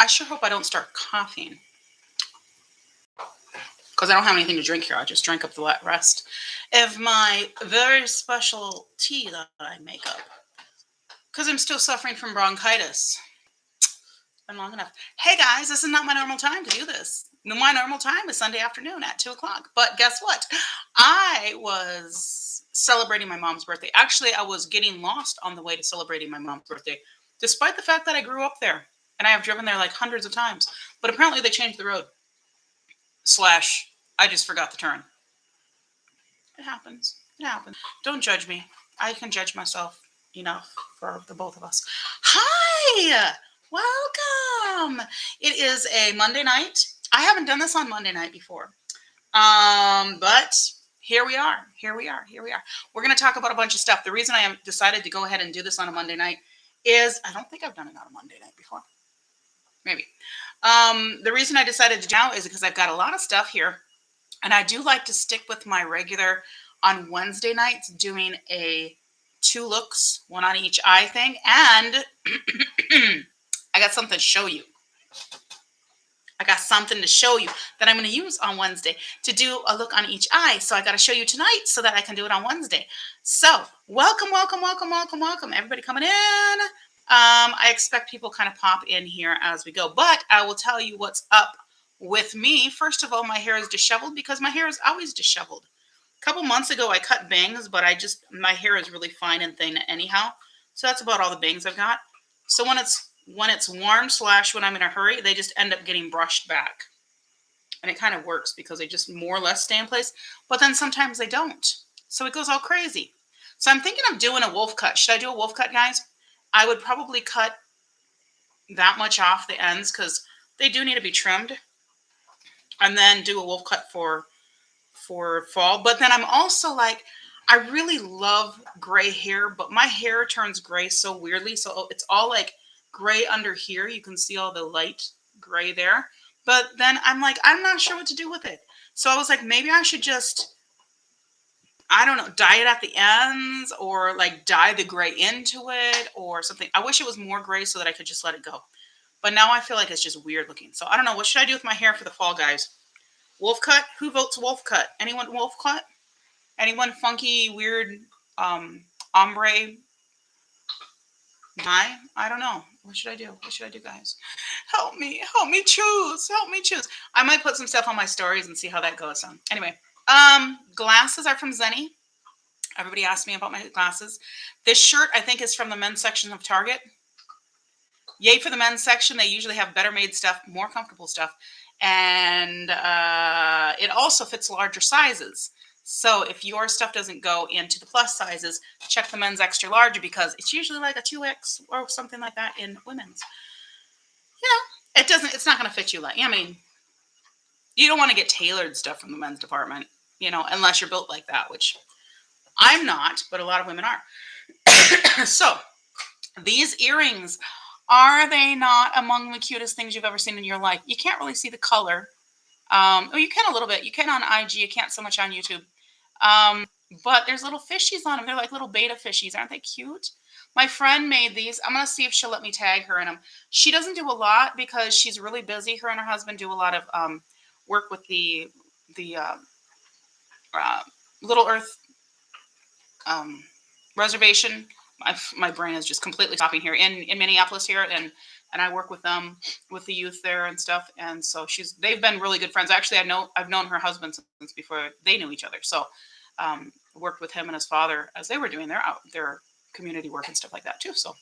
I sure hope I don't start coughing. Because I don't have anything to drink here. I just drank up the rest of my very special tea that I make up. Because I'm still suffering from bronchitis. Been long enough. Hey guys, this is not my normal time to do this. My normal time is Sunday afternoon at 2 o'clock. But guess what? I was celebrating my mom's birthday. Actually, I was getting lost on the way to celebrating my mom's birthday, despite the fact that I grew up there. And I have driven there like hundreds of times. But apparently they changed the road. / I just forgot the turn. It happens. It happens. Don't judge me. I can judge myself enough for the both of us. Hi! Welcome! It is a Monday night. I haven't done this on Monday night before. But here we are. Here we are. We're going to talk about a bunch of stuff. The reason I decided to go ahead and do this on a Monday night is I don't think I've done it on a Monday night before. Maybe. The reason I decided to now is because I've got a lot of stuff here. And I do like to stick with my regular on Wednesday nights doing a 2 looks, 1 on each eye thing. And I got something to show you. That I'm going to use on Wednesday to do a look on each eye. So I got to show you tonight so that I can do it on Wednesday. So welcome. Everybody coming in. I expect people kind of pop in here as we go. But I will tell you what's up with me. First of all, my hair is disheveled because my hair is always disheveled. A couple months ago, I cut bangs, but my hair is really fine and thin anyhow. So that's about all the bangs I've got. So when it's warm / when I'm in a hurry, they just end up getting brushed back. And it kind of works because they just more or less stay in place. But then sometimes they don't. So it goes all crazy. So I'm thinking of doing a wolf cut. Should I do a wolf cut, guys? I would probably cut that much off the ends because they do need to be trimmed. And then do a wolf cut for fall. But then I'm also like, I really love gray hair, but my hair turns gray so weirdly. So it's all like gray under here. You can see all the light gray there. But then I'm like, I'm not sure what to do with it. So I was like, maybe I should just, I don't know, dye it at the ends or like dye the gray into it or something. I wish it was more gray so that I could just let it go. But now I feel like it's just weird looking. So I don't know. What should I do with my hair for the fall, guys? Wolf cut? Who votes wolf cut? Anyone wolf cut? Anyone funky, weird, ombre dye? I don't know. What should I do? What should I do, guys? Help me choose. I might put some stuff on my stories and see how that goes. So anyway, glasses are from Zenny. Everybody asked me about my glasses. This shirt, I think, is from the men's section of Target. Yay for the men's section. They usually have better made stuff, more comfortable stuff. And it also fits larger sizes. So if your stuff doesn't go into the plus sizes, check the men's extra large because it's usually like a 2X or something like that in women's. It's not going to fit you like, I mean, you don't want to get tailored stuff from the men's department, unless you're built like that, which I'm not, but a lot of women are. So these earrings, are they not among the cutest things you've ever seen in your life? You can't really see the color. You can a little bit. You can on IG. You can't so much on YouTube. But there's little fishies on them. They're like little beta fishies. Aren't they cute? My friend made these. I'm going to see if she'll let me tag her in them. She doesn't do a lot because she's really busy. Her and her husband do a lot of work with the Little Earth reservation. My brain is just completely stopping here in Minneapolis here, and I work with them with the youth there and stuff. And so they've been really good friends. Actually, I've known her husband since before they knew each other. So worked with him and his father as they were doing their community work and stuff like that too. So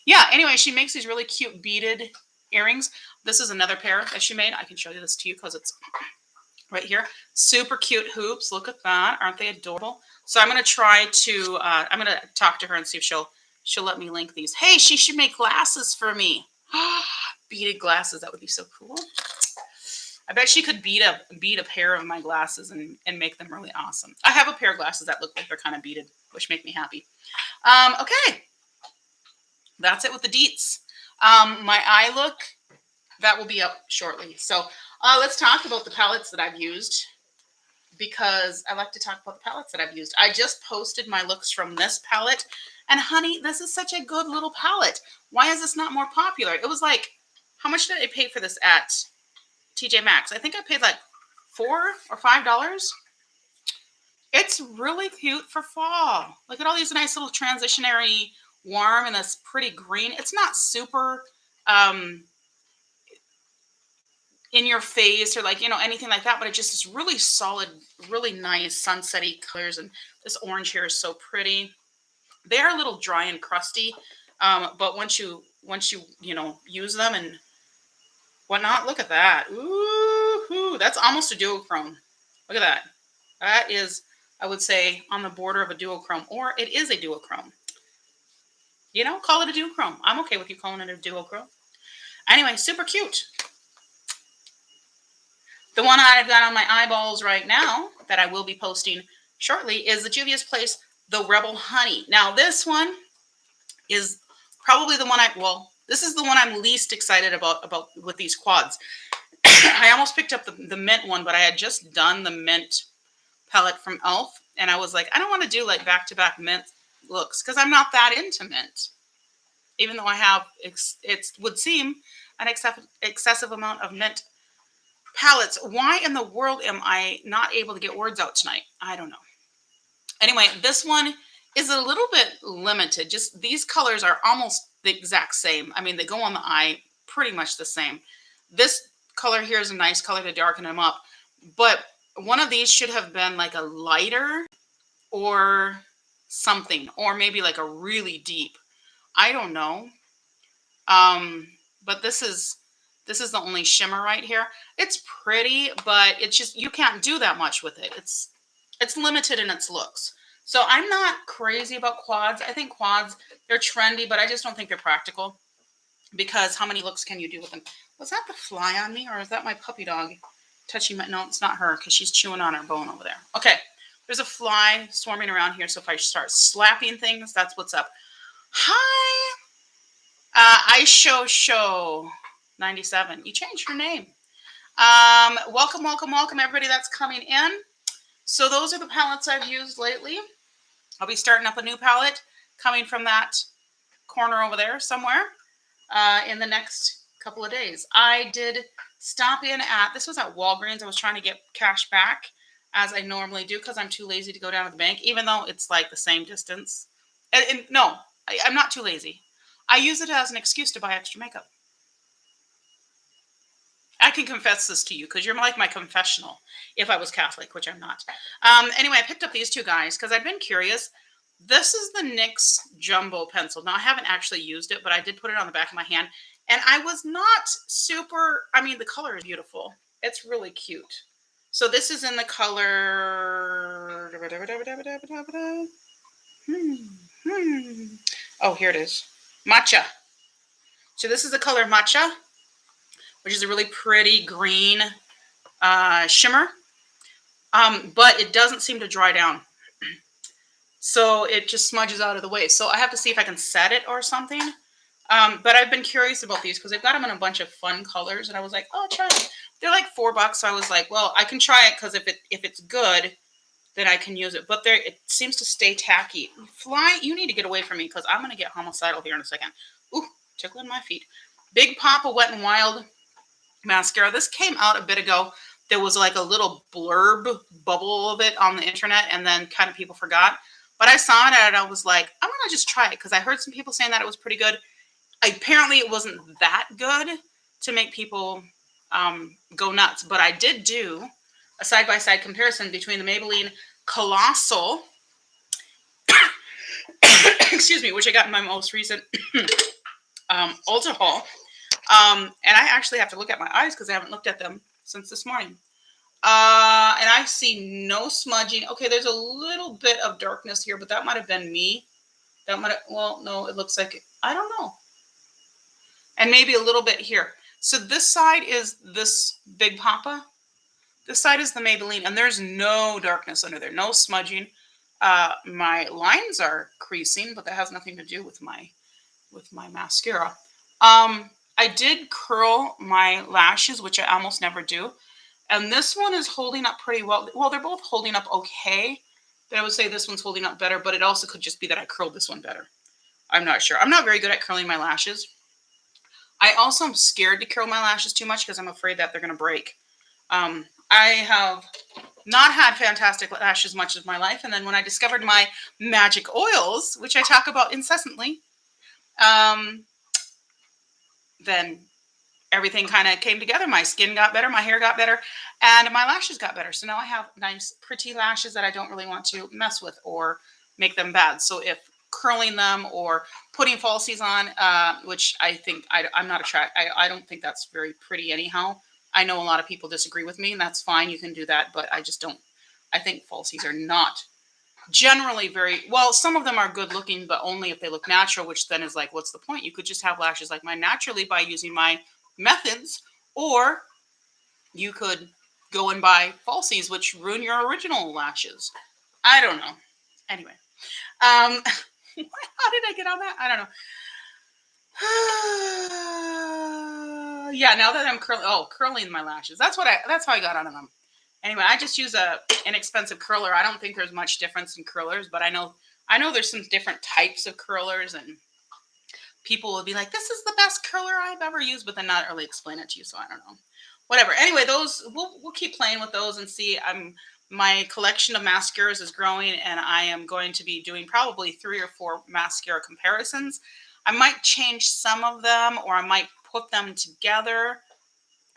yeah. Anyway, she makes these really cute beaded earrings. This is another pair that she made. I can show you this to you because it's right here. Super cute hoops. Look at that. Aren't they adorable? So I'm going to try to, I'm going to talk to her and see if she'll let me link these. Hey, she should make glasses for me. Beaded glasses. That would be so cool. I bet she could bead a pair of my glasses and make them really awesome. I have a pair of glasses that look like they're kind of beaded, which make me happy. Okay. That's it with the deets. My eye look, that will be up shortly. So let's talk about the palettes that I've used, because I like to talk about the palettes that I've used. I just posted my looks from this palette, and honey, this is such a good little palette. Why is this not more popular? It was like How much did I pay for this at TJ Maxx? I think I paid like $4 or $5. It's really cute for fall. Look at all these nice little transitionary warm and this pretty green. It's not super in your face or like, anything like that, but it just is really solid, really nice sunsetty colors. And this orange here is so pretty. They are a little dry and crusty, but once you use them and whatnot, look at that. Ooh, that's almost a duochrome. Look at that. That is, I would say, on the border of a duochrome, or it is a duochrome. Call it a duochrome. I'm okay with you calling it a duochrome. Anyway, super cute. The one I've got on my eyeballs right now that I will be posting shortly is the Juvia's Place, the Rebel Honey. Now, this one is probably the one this is the one I'm least excited about with these quads. I almost picked up the mint one, but I had just done the mint palette from e.l.f. and I was like, I don't want to do like back-to-back mint looks because I'm not that into mint. Even though I have, it would seem, an excessive amount of mint palettes. Why in the world am I not able to get words out tonight? I don't know. Anyway, this one is a little bit limited. Just these colors are almost the exact same. I mean, they go on the eye pretty much the same. This color here is a nice color to darken them up. But one of these should have been like a lighter or something. Or maybe like a really deep. I don't know. But this is the only shimmer right here. It's pretty, but it's just, you can't do that much with it. It's limited in its looks. So I'm not crazy about quads. I think quads, they're trendy, but I just don't think they're practical because how many looks can you do with them? Was that the fly on me or is that my puppy dog touching my, no, it's not her because she's chewing on her bone over there. Okay. There's a fly swarming around here. So if I start slapping things, that's what's up. Hi. I show 97. You changed your name. Welcome everybody that's coming in. So those are the palettes I've used lately. I'll be starting up a new palette coming from that corner over there somewhere in the next couple of days. I did stop in this was at Walgreens. I was trying to get cash back as I normally do because I'm too lazy to go down to the bank, even though it's like the same distance. No, I'm not too lazy. I use it as an excuse to buy extra makeup. I can confess this to you because you're like my confessional if I was Catholic, which I'm not. Anyway, I picked up these two guys because I've been curious. This is the Nyx Jumbo Pencil. Now, I haven't actually used it, but I did put it on the back of my hand. And I was not super, I mean, the color is beautiful. It's really cute. So this is in the color... Oh, here it is. Matcha. So this is the color Matcha, which is a really pretty green shimmer. But it doesn't seem to dry down. So it just smudges out of the way. So I have to see if I can set it or something. But I've been curious about these because they've got them in a bunch of fun colors. And I was like, oh, try it. They're like $4. So I was like, well, I can try it because if it's good, then I can use it. But it seems to stay tacky. Fly, you need to get away from me because I'm going to get homicidal here in a second. Ooh, tickling my feet. Big Papa Wet n Wild mascara. This came out a bit ago. There was like a little blurb bubble of it on the internet and then kind of people forgot. But I saw it and I was like, I'm going to just try it because I heard some people saying that it was pretty good. Apparently it wasn't that good to make people go nuts. But I did do a side-by-side comparison between the Maybelline Colossal, excuse me, which I got in my most recent Ulta haul. And I actually have to look at my eyes because I haven't looked at them since this morning. And I see no smudging. Okay, there's a little bit of darkness here, but that might have been me. That might have, well, no, it looks like, I don't know. And maybe a little bit here. So this side is this Big Papa. This side is the Maybelline, and there's no darkness under there, no smudging. My lines are creasing, but that has nothing to do with my mascara. I did curl my lashes, which I almost never do. And this one is holding up pretty well. Well, they're both holding up okay. But I would say this one's holding up better, but it also could just be that I curled this one better. I'm not sure. I'm not very good at curling my lashes. I also am scared to curl my lashes too much because I'm afraid that they're going to break. I have not had fantastic lashes much of my life. And then when I discovered my magic oils, which I talk about incessantly, then everything kind of came together. My skin got better, my hair got better, and my lashes got better. So now I have nice, pretty lashes that I don't really want to mess with or make them bad. So if curling them or putting falsies on, which I think I'm not attracted, I don't think that's very pretty anyhow. I know a lot of people disagree with me, and that's fine. You can do that, but I just don't. I think falsies are not generally very well. Some of them are good looking, but only if they look natural, which then is like, what's the point? You could just have lashes like mine naturally by using my methods, or you could go and buy falsies, which ruin your original lashes. I don't know. Anyway, how did I get on that? I don't know. Yeah, now that I'm curling my lashes. That's how I got on them. Anyway, I just use a inexpensive curler. I don't think there's much difference in curlers, but I know there's some different types of curlers, and people will be like, "This is the best curler I've ever used," but then not really explain it to you. So I don't know. Whatever. Anyway, those we'll keep playing with those and see. My collection of mascaras is growing, and I am going to be doing probably 3 or 4 mascara comparisons. I might change some of them, or I might put them together.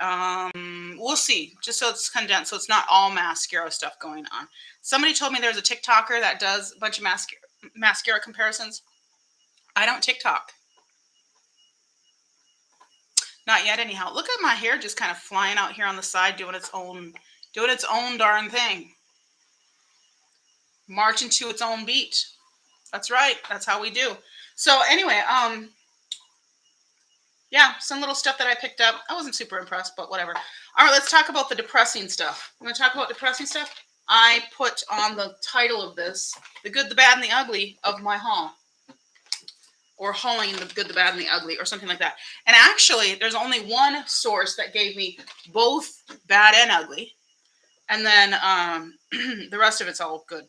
We'll see. Just so it's condensed, so it's not all mascara stuff going on. Somebody told me there's a TikToker that does a bunch of mascara comparisons. I don't TikTok. Not yet, anyhow. Look at my hair just kind of flying out here on the side, doing its own darn thing. Marching to its own beat. That's right. That's how we do. So anyway, yeah, some little stuff that I picked up. I wasn't super impressed, but whatever. All right, let's talk about the depressing stuff. You want to talk about depressing stuff? I put on the title of this, The Good, the Bad, and the Ugly of my haul. Or hauling the good, the bad, and the ugly, or something like that. And actually, there's only one source that gave me both bad and ugly. And then the rest of it's all good,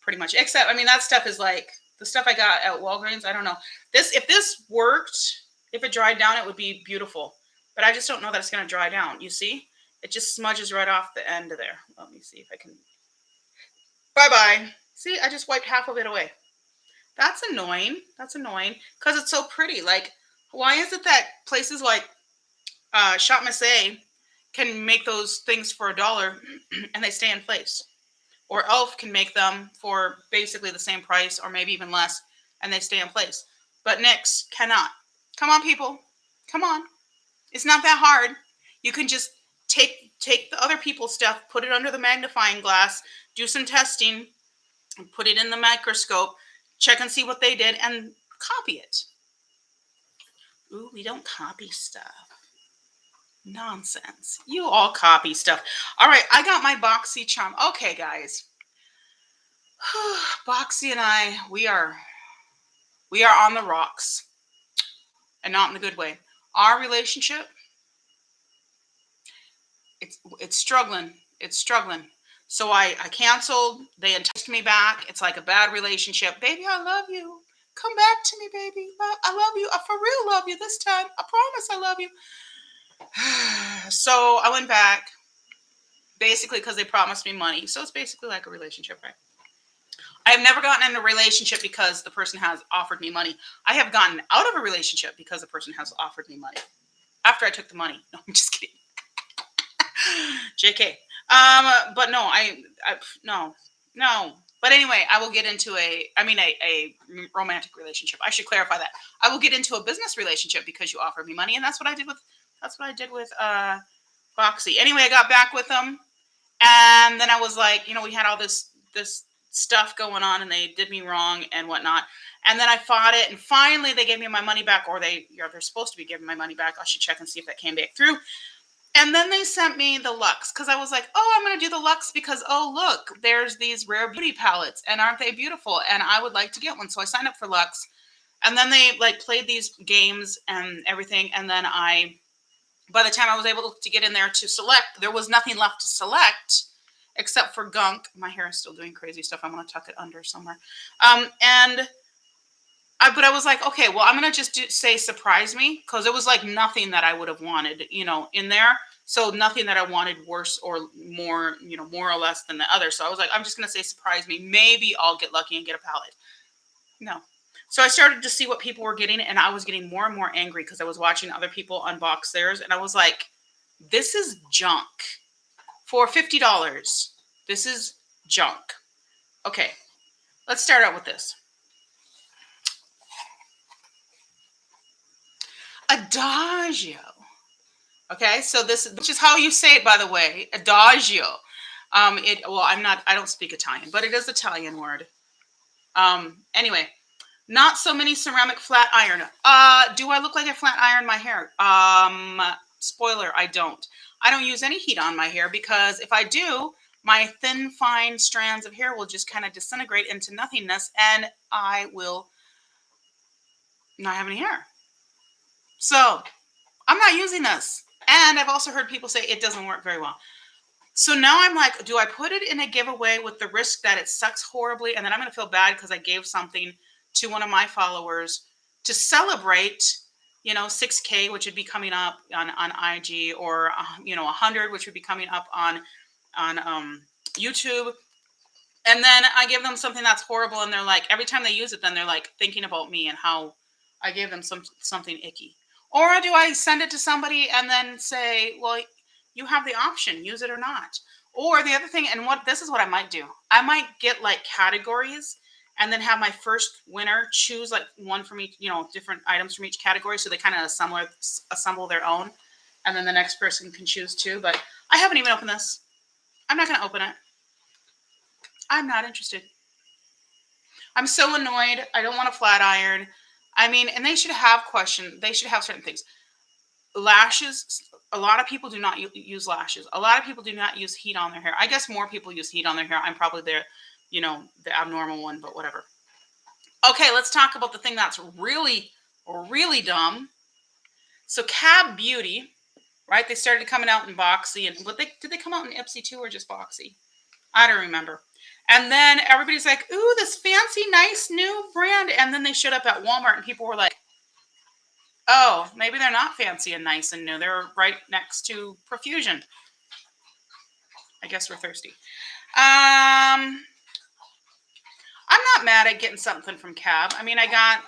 pretty much. Except, I mean, that stuff is like the stuff I got at Walgreens. I don't know. If this worked, if it dried down, it would be beautiful. But I just don't know that it's going to dry down. You see? It just smudges right off the end of there. Let me see if I can. Bye-bye. See, I just wiped half of it away. That's annoying. That's annoying because it's so pretty. Like, why is it that places like Shop Miss A can make those things for $1 and they stay in place? Or Elf can make them for basically the same price or maybe even less and they stay in place. But Nyx cannot. Come on, people. Come on. It's not that hard. You can just take the other people's stuff, put it under the magnifying glass, do some testing, put it in the microscope, check and see what they did, and copy it. Ooh, we don't copy stuff. Nonsense. You all copy stuff. All right, I got my Boxycharm. Okay, guys. Boxy and I, we are on the rocks. And not in the good way. Our relationship, it's struggling. It's struggling. So I canceled. They enticed me back. It's like a bad relationship. Baby, I love you. Come back to me, baby. I love you. I for real love you this time. I promise I love you. So I went back basically because they promised me money. So it's basically like a relationship, right? I have never gotten in a relationship because the person has offered me money. I have gotten out of a relationship because the person has offered me money. After I took the money. No, I'm just kidding. JK. But no, no. But anyway, I will get into a romantic relationship. I should clarify that. I will get into a business relationship because you offered me money, and that's what I did with Boxy. Anyway, I got back with them, and then I was like, we had all this stuff going on, and they did me wrong and whatnot. And then I fought it, and finally they gave me my money back, or they're supposed to be giving my money back. I should check and see if that came back through. And then they sent me the Luxe because I was like, I'm going to do the Luxe because, look, there's these rare beauty palettes and aren't they beautiful? And I would like to get one. So I signed up for Luxe. And then they played these games and everything. And then by the time I was able to get in there to select, there was nothing left to select except for gunk. My hair is still doing crazy stuff. I'm going to tuck it under somewhere. And But I was like, okay, well, I'm gonna just say surprise me, because it was like nothing that I would have wanted, in there. So nothing that I wanted worse or more, more or less than the other. So I was like, I'm just gonna say surprise me. Maybe I'll get lucky and get a palette. No. So I started to see what people were getting, and I was getting more and more angry because I was watching other people unbox theirs, and I was like, this is junk for $50. This is junk. Okay, let's start out with this. Adagio. Okay, so which is how you say it, by the way, adagio. I don't speak Italian, but it is Italian word. Anyway, not so many ceramic flat iron. Do I look like I flat iron my hair? Spoiler, I don't. I don't use any heat on my hair, because if I do, my thin, fine strands of hair will just kind of disintegrate into nothingness, and I will not have any hair. So I'm not using this. And I've also heard people say it doesn't work very well. So now I'm like, do I put it in a giveaway with the risk that it sucks horribly, and then I'm going to feel bad because I gave something to one of my followers to celebrate, 6K, which would be coming up on IG, or 100, which would be coming up on YouTube. And then I give them something that's horrible, and they're like, every time they use it, then they're like thinking about me and how I gave them something icky. Or do I send it to somebody and then say, well, you have the option, use it or not? Or the other thing, and this is what I might do. I might get like categories, and then have my first winner choose like one from each, different items from each category, so they kind of assemble their own, and then the next person can choose too. But I haven't even opened this. I'm not going to open it. I'm not interested. I'm so annoyed. I don't want a flat iron. I mean, and they should have certain things. Lashes. A lot of people do not use lashes. A lot of people do not use heat on their hair. I guess more people use heat on their hair. I'm probably the abnormal one, but whatever. Okay, let's talk about the thing that's really, really dumb. So Cab Beauty, right? They started coming out in Boxy, and did they come out in Ipsy too, or just Boxy? I don't remember. And then everybody's like, ooh, this fancy, nice new brand. And then they showed up at Walmart, and people were like, oh, maybe they're not fancy and nice and new. They're right next to Profusion. I guess we're thirsty. I'm not mad at getting something from Cab. I mean, I got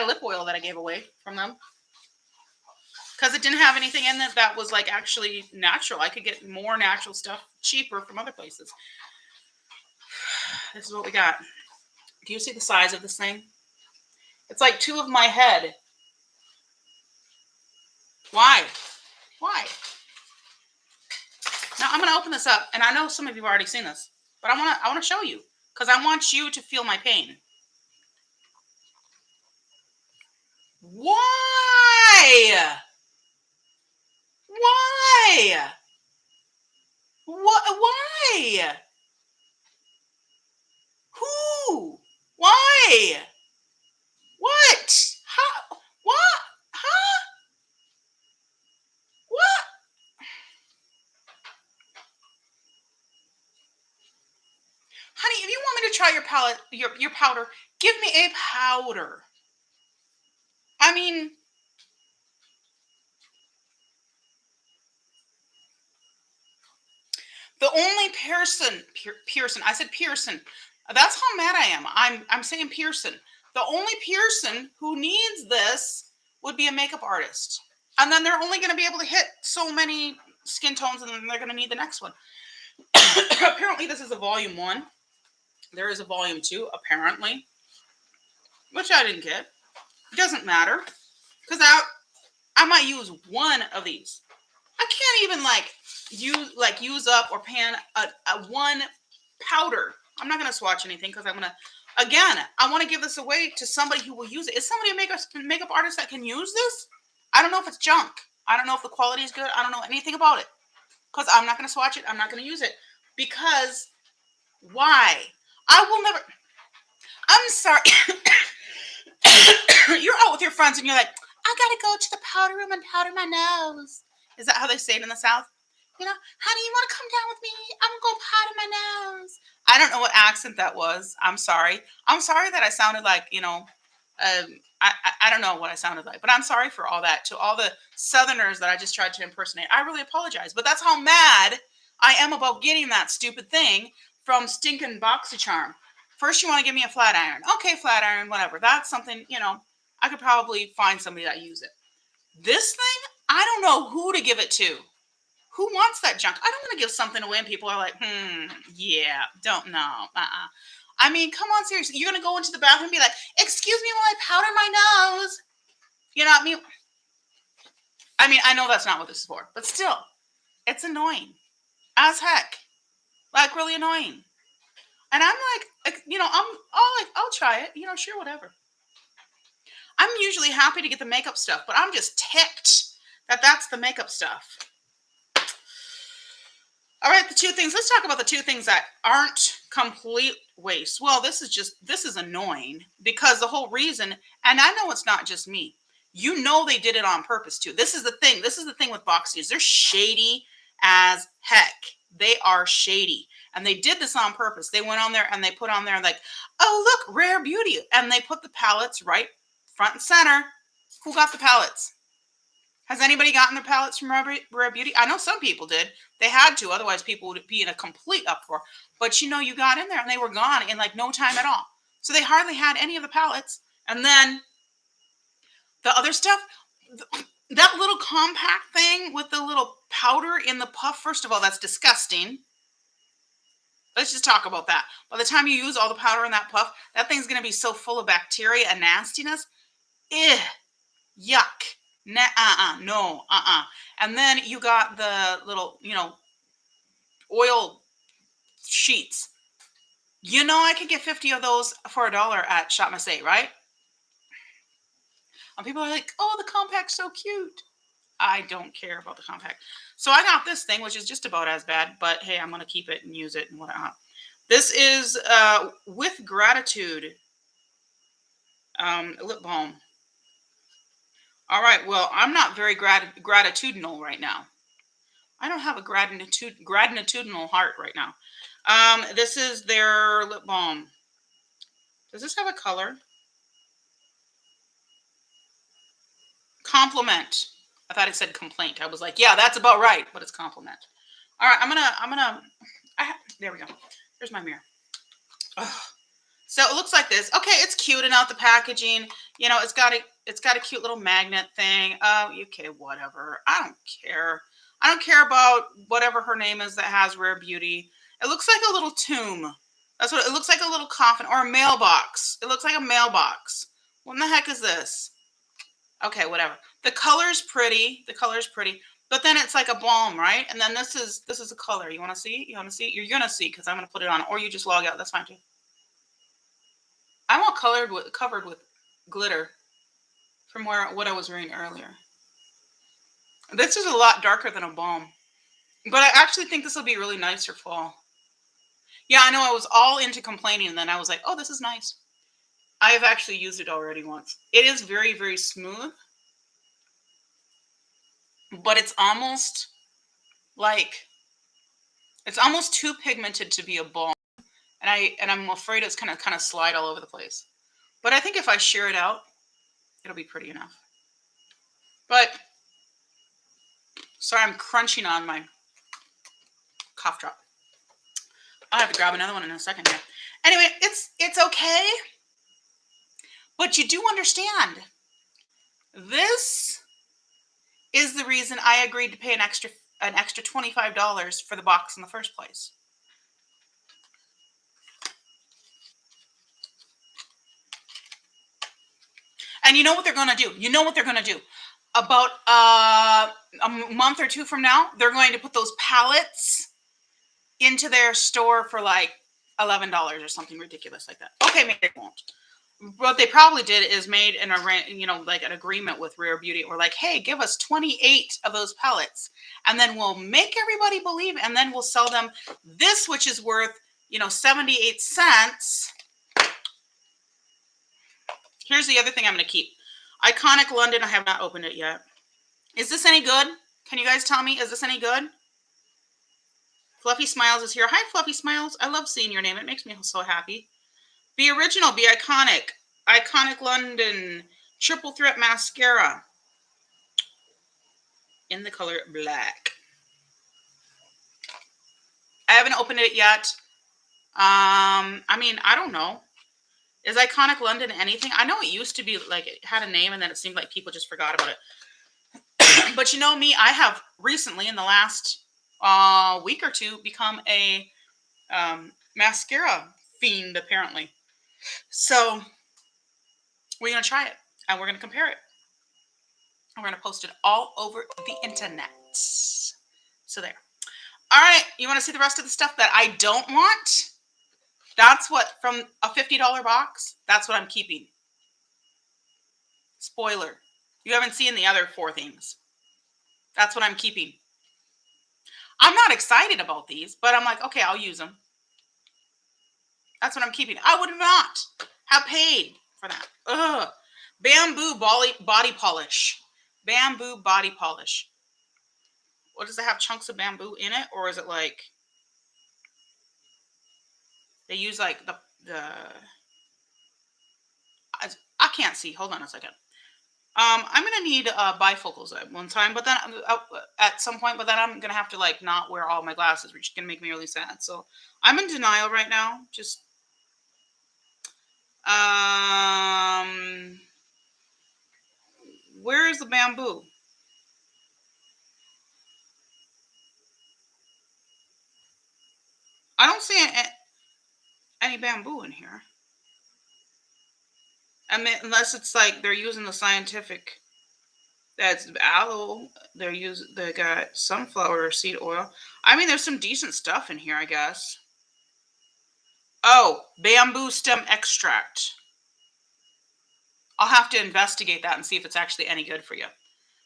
a lip oil that I gave away from them, because it didn't have anything in it that was like actually natural. I could get more natural stuff cheaper from other places. This is what we got. Do you see the size of this thing? It's like two of my head. Why? Now I'm going to open this up, and I know some of you have already seen this, but I want to show you, because I want you to feel my pain. Why? What? Why? Who? Why? What? How? What? Huh? What? Honey, if you want me to try your palette, your powder, give me a powder. I mean, the only Pearson. I said Pearson. That's how mad I am. I'm saying Pearson. The only Pearson who needs this would be a makeup artist. And then they're only going to be able to hit so many skin tones, and then they're going to need the next one. Apparently, this is a volume 1. There is a volume 2, apparently, which I didn't get. It doesn't matter, because I might use one of these. I can't even use up or pan a one powder. I'm not going to swatch anything, because I want to give this away to somebody who will use it. Is somebody a makeup artist that can use this? I don't know if it's junk. I don't know if the quality is good. I don't know anything about it, because I'm not going to swatch it. I'm not going to use it, because why? I will never. I'm sorry. You're out with your friends and you're like, I got to go to the powder room and powder my nose. Is that how they say it in the South? You know, honey, you want to come down with me? I'm gonna go pot in my nose. I don't know what accent that was. I'm sorry. I'm sorry that I sounded like, I don't know what I sounded like, but I'm sorry for all that. To all the Southerners that I just tried to impersonate, I really apologize. But that's how mad I am about getting that stupid thing from stinking Boxycharm. First, you want to give me a flat iron. Okay, flat iron, whatever. That's something, I could probably find somebody that use it. This thing, I don't know who to give it to. Who wants that junk? I don't want to give something away and people are like, yeah, don't know. I mean, come on, seriously. You're going to go into the bathroom and be like, excuse me while I powder my nose. You know what I mean? I know that's not what this is for, but still, it's annoying as heck. Like, really annoying. And I'm like, I'll try it. Sure, whatever. I'm usually happy to get the makeup stuff, but I'm just ticked that that's the makeup stuff. All right, the two things. Let's talk about the two things that aren't complete waste. Well, this is annoying because the whole reason, and I know it's not just me. They did it on purpose too. This is the thing. This is the thing with Boxies. They're shady as heck. They are shady. And they did this on purpose. They went on there and they put on there like, oh, look, Rare Beauty. And they put the palettes right front and center. Who got the palettes? Has anybody gotten their palettes from Rare Beauty? I know some people did. They had to. Otherwise, people would be in a complete uproar. But, you got in there and they were gone in like no time at all. So they hardly had any of the palettes. And then the other stuff, that little compact thing with the little powder in the puff, first of all, that's disgusting. Let's just talk about that. By the time you use all the powder in that puff, that thing's going to be so full of bacteria and nastiness. Ew, yuck. No. And then you got the little, oil sheets. I could get 50 of those for $1 at Shop Marseille, right? And people are like, oh, the compact's so cute. I don't care about the compact. So I got this thing, which is just about as bad, but hey, I'm going to keep it and use it and whatnot. This is With Gratitude lip balm. All right, well, I'm not very gratitudinal right now. I don't have a gratitudinal heart right now. This is their lip balm. Does this have a color? Compliment. I thought it said complaint. I was like, yeah, that's about right, but it's compliment. All right, there we go. Here's my mirror. Ugh. So it looks like this. Okay, it's cute and out the packaging. It's got a cute little magnet thing. Oh, okay, whatever. I don't care. I don't care about whatever her name is that has Rare Beauty. It looks like a little tomb. That's what it looks like, a little coffin or a mailbox. It looks like a mailbox. What in the heck is this? Okay, whatever. The color's pretty. But then it's like a balm, right? And then this is a color. You want to see? You're going to see because I'm going to put it on. Or you just log out. That's fine too. I'm all covered with glitter from what I was wearing earlier. This is a lot darker than a balm. But I actually think this will be really nice for fall. Yeah, I know I was all into complaining and then I was like, oh, this is nice. I have actually used it already once. It is very, very smooth. But it's almost too pigmented to be a balm. And I'm afraid it's kind of slide all over the place. But I think if I shear it out, it'll be pretty enough. But sorry, I'm crunching on my cough drop. I'll have to grab another one in a second here. Anyway, it's okay. But you do understand. This is the reason I agreed to pay an extra $25 for the box in the first place. And you know what they're going to do? About a month or two from now, they're going to put those palettes into their store for like $11 or something ridiculous like that. Okay, maybe they won't. What they probably did is made an agreement with Rare Beauty. Or like, hey, give us 28 of those palettes, and then we'll make everybody believe, and then we'll sell them this, which is worth 78 cents. Here's the other thing I'm going to keep. Iconic London. I have not opened it yet. Is this any good? Can you guys tell me? Is this any good? Fluffy Smiles is here. Hi, Fluffy Smiles. I love seeing your name. It makes me so happy. Be original. Be iconic. Iconic London. Triple Threat Mascara. In the color black. I haven't opened it yet. I mean, I don't know. Is Iconic London anything? I know it used to be like it had a name and then it seemed like people just forgot about it. But you know me, I have recently in the last week or two become a mascara fiend apparently. So we're going to try it and we're going to compare it. And we're going to post it all over the internet. So there. All right. You want to see the rest of the stuff that I don't want? That's what, from a $50 box, that's what I'm keeping. Spoiler. You haven't seen the other 4 things. That's what I'm keeping. I'm not excited about these, but I'm like, okay, I'll use them. That's what I'm keeping. I would not have paid for that. Ugh. Bamboo body polish. Bamboo body polish. What, does it have chunks of bamboo in it? Or is it like, they use like the I can't see. Hold on a second. I'm gonna need bifocals at one time, but then at some point, but then I'm gonna have to like not wear all my glasses, which is gonna make me really sad. So I'm in denial right now. Just where is the bamboo? I don't see any bamboo in here. I mean, unless it's like they're using the scientific. That's aloe. They got sunflower seed oil. I mean, there's some decent stuff in here, I guess. Oh, bamboo stem extract. I'll have to investigate that and see if it's actually any good for you.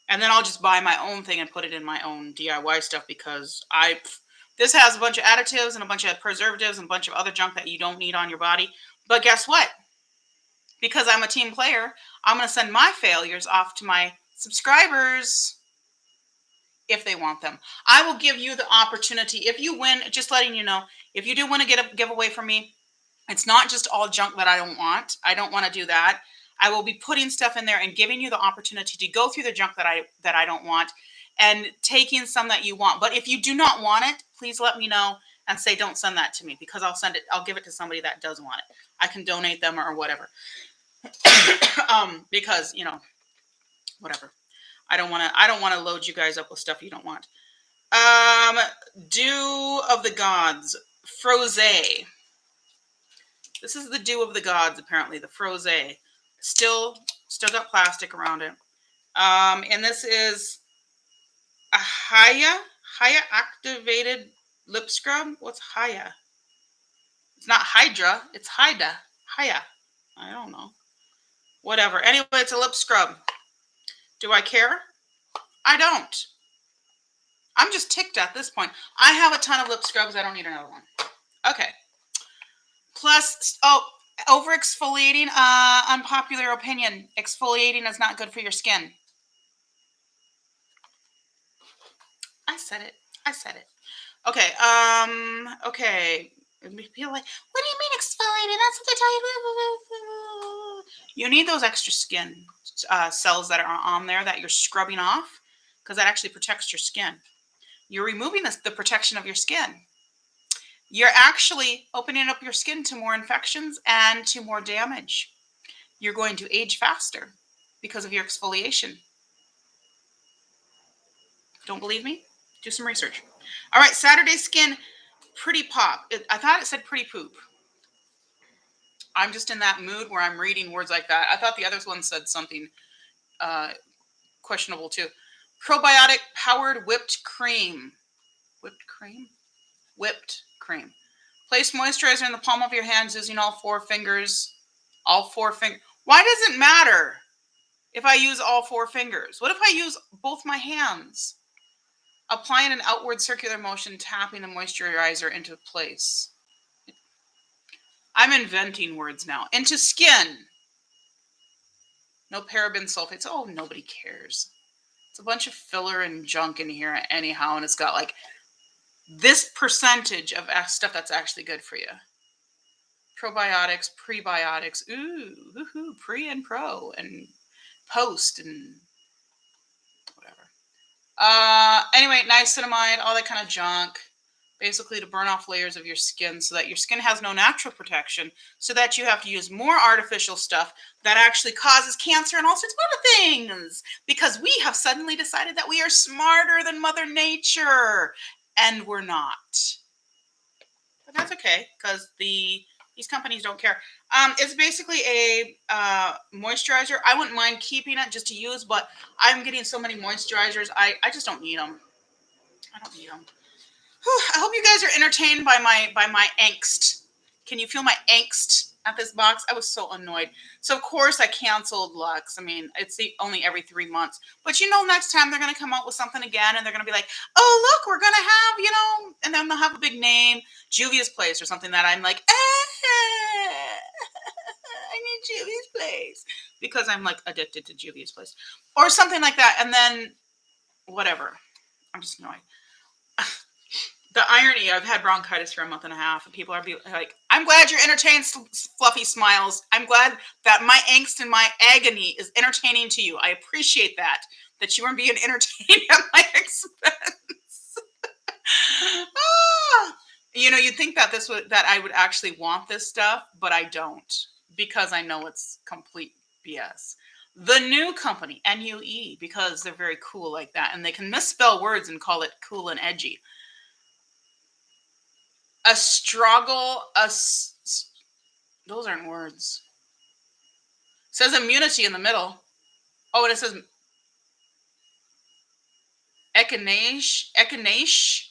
And then I'll just buy my own thing and put it in my own DIY stuff because this has a bunch of additives and a bunch of preservatives and a bunch of other junk that you don't need on your body. But guess what? Because I'm a team player, I'm going to send my failures off to my subscribers if they want them. I will give you the opportunity. If you win, just letting you know, if you do want to get a giveaway from me, it's not just all junk that I don't want. I don't want to do that. I will be putting stuff in there and giving you the opportunity to go through the junk that I don't want and taking some that you want. But if you do not want it, please let me know and say don't send that to me because I'll give it to somebody that does want it. I can donate them or whatever. Because, you know, whatever. I don't want to load you guys up with stuff you don't want. Dew of the Gods, Froze. This is the Dew of the Gods, apparently, the Froze. Still got plastic around it. And this is a Haya activated lip scrub. What's Haya? It's not Hydra, it's Haya. I don't know. Whatever. Anyway, it's a lip scrub. Do I care? I don't. I'm just ticked at this point. I have a ton of lip scrubs. I don't need another one. Okay. Plus, over exfoliating. Unpopular opinion. Exfoliating is not good for your skin. I said it. Okay. Okay. People like, what do you mean exfoliating? That's what they tell you. You need those extra skin cells that are on there that you're scrubbing off because that actually protects your skin. You're removing the protection of your skin. You're actually opening up your skin to more infections and to more damage. You're going to age faster because of your exfoliation. Don't believe me? Do some research. All right, Saturday Skin Pretty Pop. I thought it said Pretty Poop. I'm just in that mood where I'm reading words like that. I thought the other one said something questionable too. Probiotic powered whipped cream. Whipped cream? Whipped cream. Place moisturizer in the palm of your hands using all 4 fingers. All 4 fingers. Why does it matter if I use all 4 fingers? What if I use both my hands? Apply in an outward circular motion, tapping the moisturizer into place. I'm inventing words now. Into skin. No paraben sulfates. Oh, nobody cares. It's a bunch of filler and junk in here anyhow, and it's got like this percentage of stuff that's actually good for you. Probiotics, prebiotics, ooh, woohoo, pre and pro and post and whatever. Anyway, niacinamide, all that kind of junk. Basically to burn off layers of your skin so that your skin has no natural protection, so that you have to use more artificial stuff that actually causes cancer and all sorts of other things. Because we have suddenly decided that we are smarter than Mother Nature, and we're not. But that's okay, because these companies don't care. It's basically a moisturizer. I wouldn't mind keeping it just to use, but I'm getting so many moisturizers. I just don't need them. I don't need them. I hope you guys are entertained by my angst. Can you feel my angst at this box? I was so annoyed. So of course I canceled Lux. I mean, it's only every 3 months. But next time they're gonna come out with something again, and they're gonna be like, oh look, we're gonna have, and then they'll have a big name, Juvia's Place or something that I'm like, I need Juvia's Place. Because I'm like addicted to Juvia's Place. Or something like that. And then whatever. I'm just annoyed. The irony, I've had bronchitis for a month and a half, and people are like, I'm glad you're entertained, fluffy smiles. I'm glad that my angst and my agony is entertaining to you. I appreciate that you weren't being entertained at my expense. You'd think that that I would actually want this stuff, but I don't, because I know it's complete BS. The new company, NUE, because they're very cool like that, and they can misspell words and call it cool and edgy. A struggle, those aren't words. It says immunity in the middle. Oh, and it says echinacea.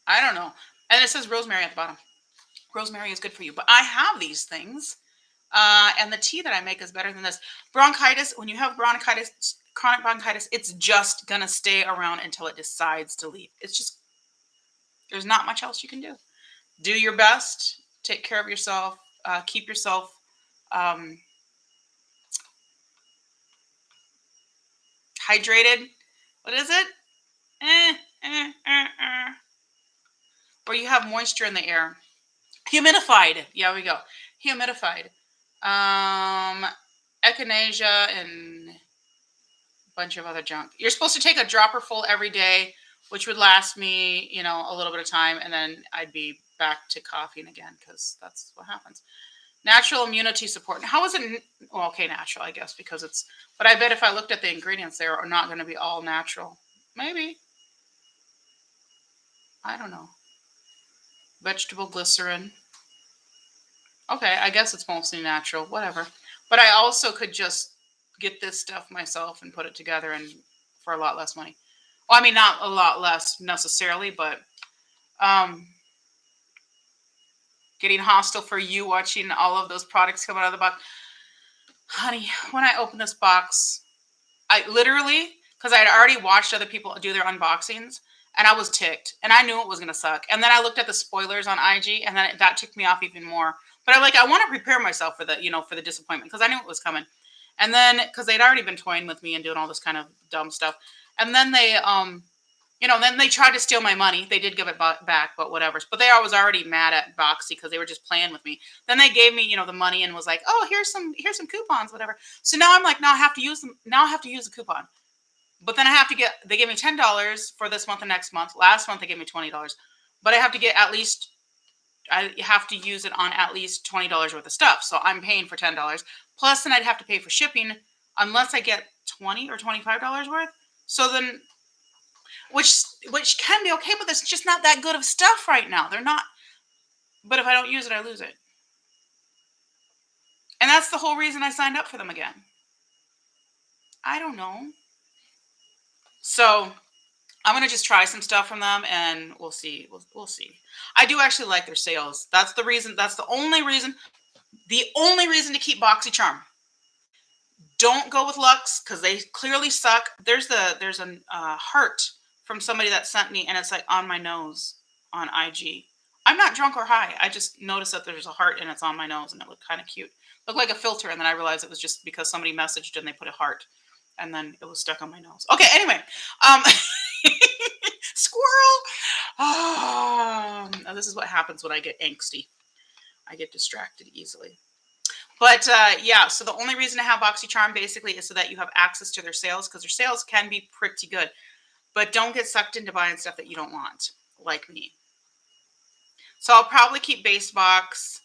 I don't know. And it says rosemary at the bottom. Rosemary is good for you. But I have these things. And the tea that I make is better than this. Bronchitis, when you have bronchitis, chronic bronchitis, it's just going to stay around until it decides to leave. It's just, there's not much else you can do. Do your best. Take care of yourself. Keep yourself hydrated. What is it? Where you have moisture in the air. Humidified. Yeah, we go. Humidified. Echinacea and a bunch of other junk. You're supposed to take a dropper full every day, which would last me, a little bit of time, and then I'd be back to coughing again, because that's what happens. Natural immunity support. How is it? Well, okay, natural, I guess, because it's. But I bet if I looked at the ingredients, they are not going to be all natural. Maybe. I don't know. Vegetable glycerin. Okay, I guess it's mostly natural. Whatever. But I also could just get this stuff myself and put it together, and for a lot less money. Well, I mean, not a lot less necessarily, but getting hostile for you watching all of those products come out of the box. Honey, when I opened this box, I literally, because I had already watched other people do their unboxings, and I was ticked, and I knew it was going to suck. And then I looked at the spoilers on IG, and then that ticked me off even more. But I want to prepare myself for the disappointment, because I knew it was coming. And then, because they'd already been toying with me and doing all this kind of dumb stuff. And then they, then they tried to steal my money. They did give it back, but whatever. But they was already mad at Boxy because they were just playing with me. Then they gave me, the money and was like, oh, here's some coupons, whatever. So now I'm like, now I have to use them. Now I have to use the coupon. But then they gave me $10 for this month and next month. Last month they gave me $20. But I have to use it on at least $20 worth of stuff. So I'm paying for $10. Plus then I'd have to pay for shipping unless I get $20 or $25 worth. So then, which can be okay, but there's just not that good of stuff right now. They're not. But if I don't use it, I lose it. And that's the whole reason I signed up for them again. I don't know. So I'm going to just try some stuff from them, and we'll see. We'll see. I do actually like their sales. That's the reason. That's the only reason. The only reason to keep Boxycharm. Don't go with Lux, because they clearly suck. There's a heart from somebody that sent me, and it's like on my nose on IG. I'm not drunk or high. I just noticed that there's a heart and it's on my nose, and it looked kind of cute. Looked like a filter, and then I realized it was just because somebody messaged and they put a heart. and then it was stuck on my nose. Okay, anyway, squirrel. Now this is what happens when I get angsty. I get distracted easily. But yeah, so the only reason to have Boxycharm basically is so that you have access to their sales, because their sales can be pretty good. But don't get sucked into buying stuff that you don't want, like me. So I'll probably keep Base Box,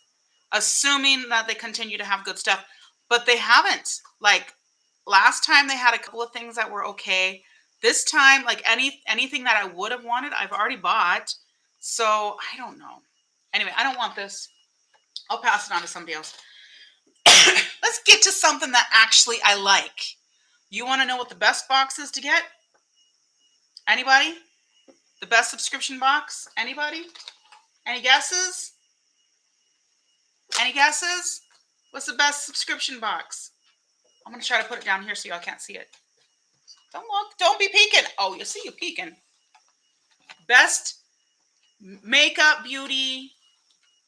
assuming that they continue to have good stuff. But they haven't. Like last time they had a couple of things that were okay. This time, like anything that I would have wanted, I've already bought. So I don't know. Anyway, I don't want this. I'll pass it on to somebody else. Let's get to something that actually I like. You want to know what the best box is to get? Anybody? The best subscription box? Anybody? Any guesses? Any guesses? What's the best subscription box? I'm going to try to put it down here so y'all can't see it. Don't look. Don't be peeking. Oh, you see you peeking. Best makeup, beauty,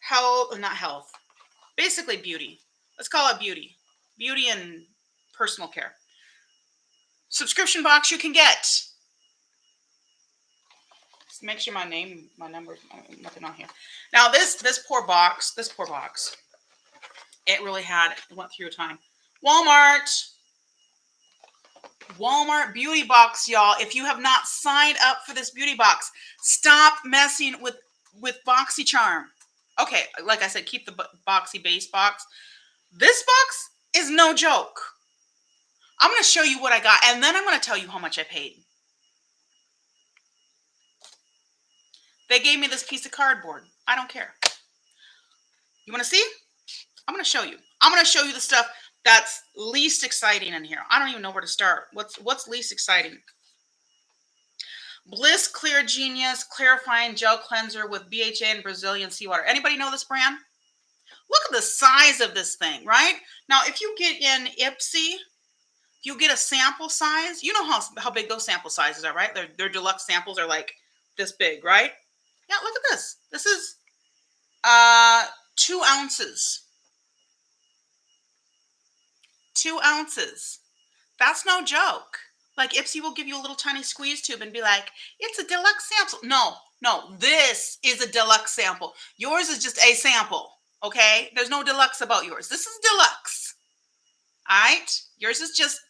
health, not health. Basically beauty. Let's call it beauty. Beauty and personal care. Subscription box you can get. Just make sure my number, nothing on here. Now this poor box, it really it went through a time. Walmart beauty box, y'all. If you have not signed up for this beauty box, stop messing with Boxycharm. Okay, like I said, keep the Boxy base box. This box is no joke. I'm going to show you what I got, and then I'm going to tell you how much I paid. They gave me this piece of cardboard. I don't care. You want to see? I'm going to show you. I'm going to show you the stuff that's least exciting in here. I don't even know where to start. What's least exciting? Bliss Clear Genius Clarifying Gel Cleanser with BHA and Brazilian seawater. Anybody know this brand? Look at the size of this thing, right? Now, if you get in Ipsy, you get a sample size. You know how big those sample sizes are, right? Their deluxe samples are like this big, right? Yeah, look at this. This is 2 ounces. 2 ounces. That's no joke. Like Ipsy will give you a little tiny squeeze tube and be like, it's a deluxe sample. No, this is a deluxe sample. Yours is just a sample, okay? There's no deluxe about yours. This is deluxe, all right? Yours is just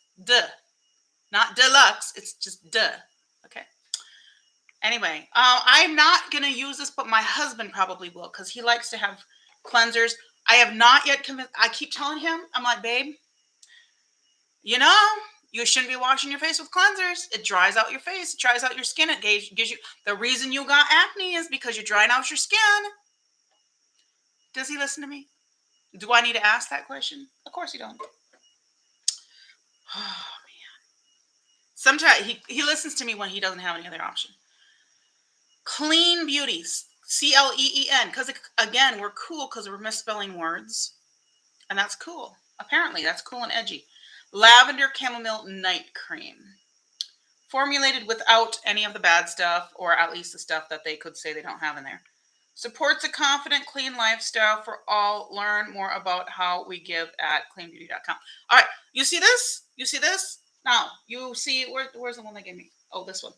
not deluxe. It's just okay? Anyway, I'm not going to use this, but my husband probably will because he likes to have cleansers. I have not yet convinced. I keep telling him, I'm like, babe, you shouldn't be washing your face with cleansers. It dries out your face. It dries out your skin. It gives you the reason you got acne is because you're drying out your skin. Does he listen to me? Do I need to ask that question? Of course you don't. Oh, man. Sometimes he listens to me when he doesn't have any other option. Clean Beauty, CLEEN, because again, we're cool because we're misspelling words, and that's cool. Apparently, that's cool and edgy. Lavender Chamomile Night Cream, formulated without any of the bad stuff, or at least the stuff that they could say they don't have in there. Supports a confident, clean lifestyle for all. Learn more about how we give at cleanbeauty.com. All right, you see this? You see this? Now, you see, where's the one they gave me? Oh, this one.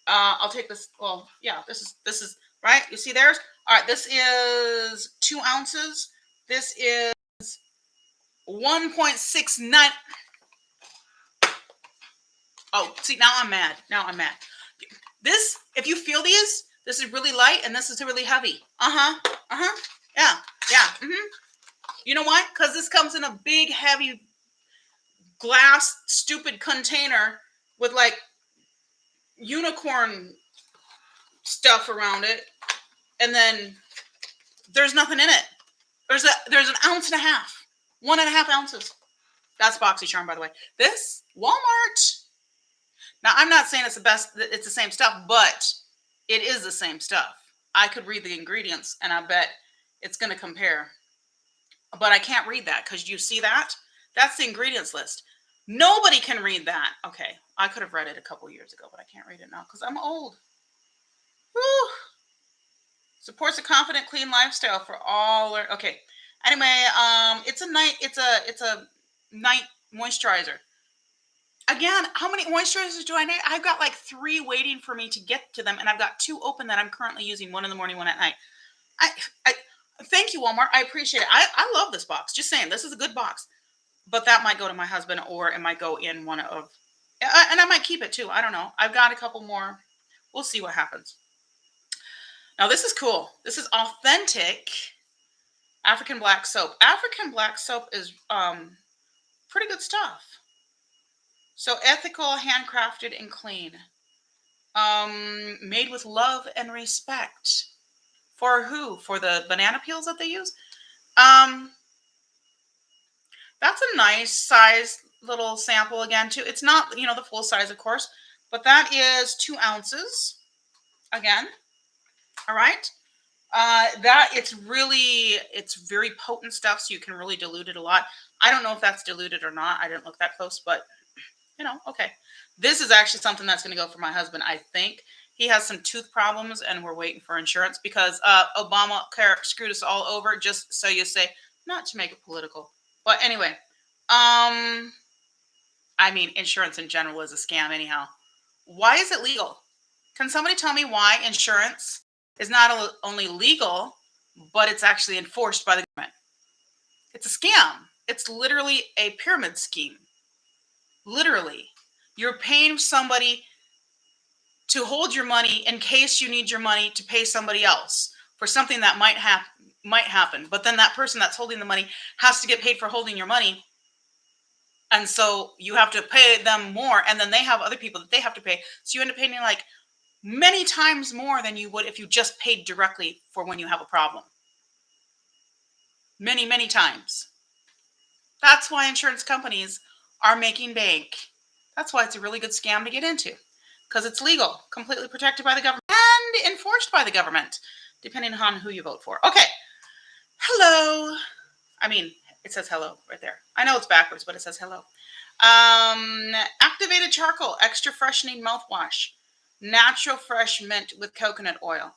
I'll take this. Well, yeah, this is right. You see theirs? All right, this is 2 ounces. This is 1.69. Oh, see, now I'm mad. This, if you feel these, this is really light and this is really heavy. Yeah. You know why? Because this comes in a big, heavy glass, stupid container with like unicorn stuff around it, and then there's nothing in it. There's an ounce and a half, 1.5 ounces. That's Boxycharm, by the way. This Walmart. Now I'm not saying it's the best. It's the same stuff, but it is the same stuff. I could read the ingredients, and I bet it's going to compare. But I can't read that because you see that? That's the ingredients list. Nobody can read that. Okay, I could have read it a couple years ago, but I can't read it now because I'm old. Whew. Supports a confident, clean lifestyle for all. Okay. Anyway, it's a night moisturizer. Again, how many moisturizers do I need? I've got like 3 waiting for me to get to them, and I've got 2 open that I'm currently using, one in the morning, one at night. I, I thank you, Walmart. I appreciate it. I love this box. Just saying, this is a good box. But that might go to my husband, or it might go in one of, and I might keep it too. I don't know. I've got a couple more. We'll see what happens. Now this is cool. This is authentic African black soap. African black soap is pretty good stuff. So ethical, handcrafted, and clean. Made with love and respect. For who? For the banana peels that they use? That's a nice size little sample again too. It's not, the full size, of course, but that is 2 ounces again. All right. It's very potent stuff, so you can really dilute it a lot. I don't know if that's diluted or not. I didn't look that close, but okay. This is actually something that's going to go for my husband. I think he has some tooth problems, and we're waiting for insurance because Obamacare screwed us all over. Just so you say, not to make it political, but anyway, insurance in general is a scam anyhow. Why is it legal? Can somebody tell me why insurance is not only legal, but it's actually enforced by the government? It's a scam. It's literally a pyramid scheme. Literally. You're paying somebody to hold your money in case you need your money to pay somebody else for something that might happen. But then that person that's holding the money has to get paid for holding your money. And so you have to pay them more, and then they have other people that they have to pay. So you end up paying like many times more than you would if you just paid directly for when you have a problem. Many, many times. That's why insurance companies are making bank. That's why it's a really good scam to get into, because it's legal, completely protected by the government, and enforced by the government, depending on who you vote for. Okay. Hello. It says hello right there. I know it's backwards, but it says hello. Activated charcoal, extra freshening mouthwash, natural fresh mint with coconut oil.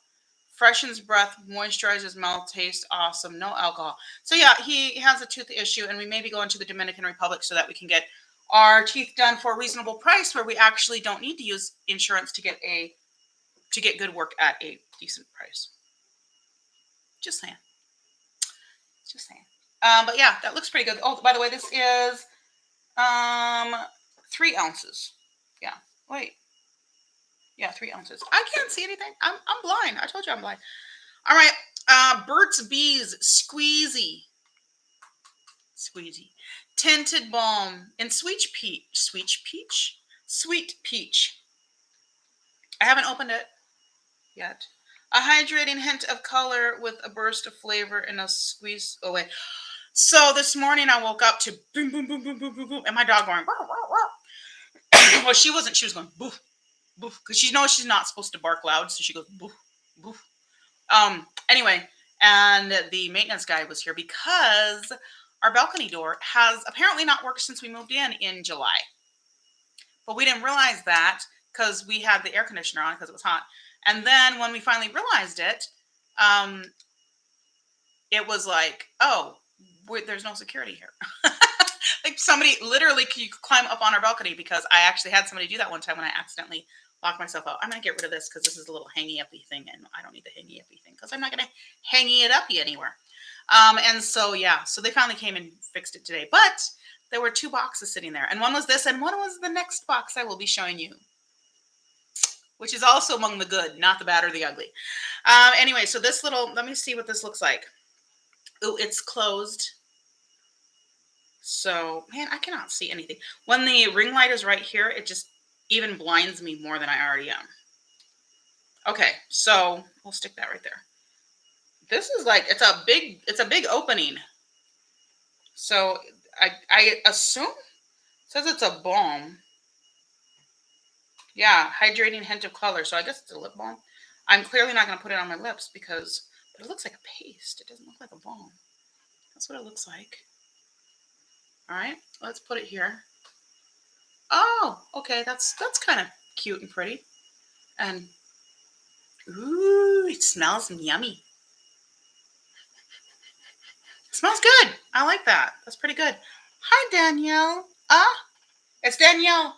Freshens breath, moisturizes mouth, tastes awesome, no alcohol. So yeah, he has a tooth issue, and we may be going to the Dominican Republic so that we can get our teeth done for a reasonable price, where we actually don't need to use insurance to get good work at a decent price. Just saying. But yeah, that looks pretty good. Oh, by the way, this is 3 ounces. Yeah. Wait. Yeah, 3 ounces. I can't see anything. I'm blind. I told you I'm blind. All right. Burt's Bees Squeezy. Tinted balm and sweet peach. I haven't opened it yet. A hydrating hint of color with a burst of flavor and a squeeze away. So this morning I woke up to boom, boom, boom, boom, boom, boom, boom, and my dog going, wow, wow, wow. Well, she wasn't. She was going boof, boof, because she knows she's not supposed to bark loud, so she goes boof, boof. Anyway, and the maintenance guy was here because our balcony door has apparently not worked since we moved in July. But we didn't realize that because we had the air conditioner on because it was hot. And then when we finally realized it, it was like, oh, there's no security here. Like somebody literally could climb up on our balcony, because I actually had somebody do that one time when I accidentally locked myself out. I'm going to get rid of this because this is a little hangy-uppy thing, and I don't need the hangy-uppy thing because I'm not going to hangy it uppy anywhere. And so, yeah, so they finally came and fixed it today. But there were 2 boxes sitting there, and one was this, and one was the next box I will be showing you, which is also among the good, not the bad or the ugly. Anyway, so this let me see what this looks like. Oh, it's closed. So, man, I cannot see anything. When the ring light is right here, it just even blinds me more than I already am. Okay, so we'll stick that right there. This is like, it's a big opening. So I assume it says it's a balm. Yeah, hydrating hint of color. So I guess it's a lip balm. I'm clearly not going to put it on my lips but it looks like a paste. It doesn't look like a balm. That's what it looks like. All right, let's put it here. Oh, okay, that's kind of cute and pretty. And ooh, it smells yummy. It smells good. I like that. That's pretty good. Hi, Danielle. It's Danielle.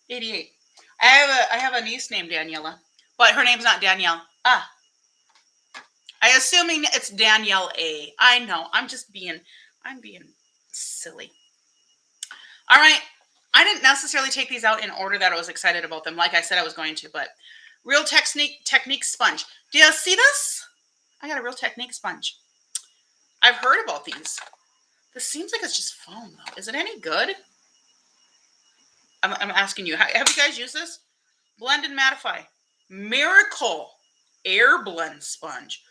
88. I have a niece named Daniela, but her name's not Danielle. I assuming it's Danielle A. I know. I'm being silly. All right. I didn't necessarily take these out in order that I was excited about them, like I said I was going to, but Real Technique sponge. Do you see this? I got a Real Technique sponge. I've heard about these. This seems like it's just foam, though. Is it any good? I'm asking you. Have you guys used this? Blend and mattify. Miracle Air Blend Sponge.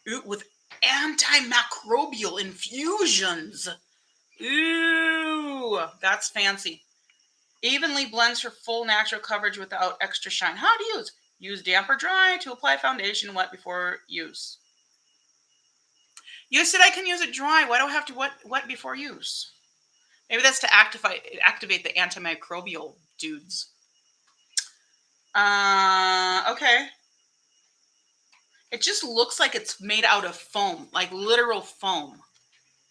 Ooh, with antimicrobial infusions. Ooh, that's fancy. Evenly blends for full natural coverage without extra shine. How to use? Use damp or dry to apply foundation wet before use. You said I can use it dry. Why do I have to wet before use? Maybe that's to activate the antimicrobial dudes. Okay. It just looks like it's made out of foam, like literal foam.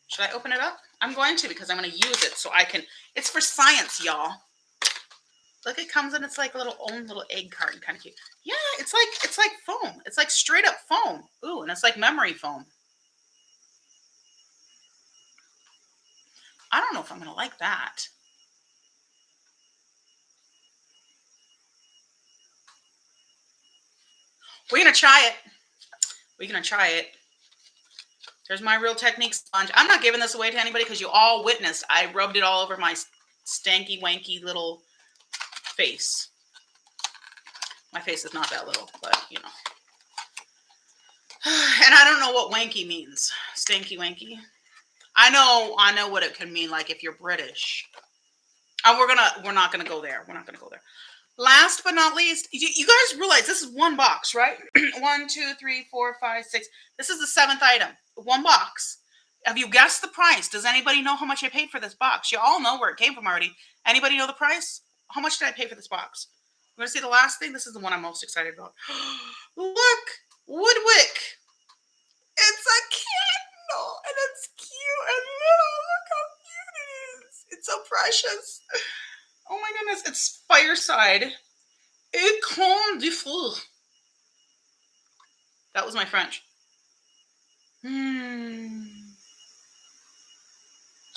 Should I open it up? I'm going to because I'm going to use it so I can. It's for science, y'all. Look, it comes in its like own little egg carton, kind of cute. Yeah, it's like foam. It's like straight up foam. Ooh, and it's like memory foam. I don't know if I'm going to like that. We're going to try it. We're going to try it. There's my Real Technique sponge. I'm not giving this away to anybody because you all witnessed. I rubbed it all over my stanky, wanky little face. My face is not that little, but you know. And I don't know what wanky means. Stanky, wanky. I know what it can mean, like if you're British. And we're not gonna go there. We're not gonna go there. Last but not least, you guys realize this is one box, right? 1, 2, 3, 4, 5, 6. This is the 7th item. One box. Have you guessed the price? Does anybody know how much I paid for this box? You all know where it came from already. Anybody know the price? How much did I pay for this box? We're gonna see the last thing. This is the one I'm most excited about. Look, Woodwick. It's a candle, and it's cute and little. Look how cute it is. It's so precious. Oh my goodness, it's Fireside. Écran du feu. That was my French.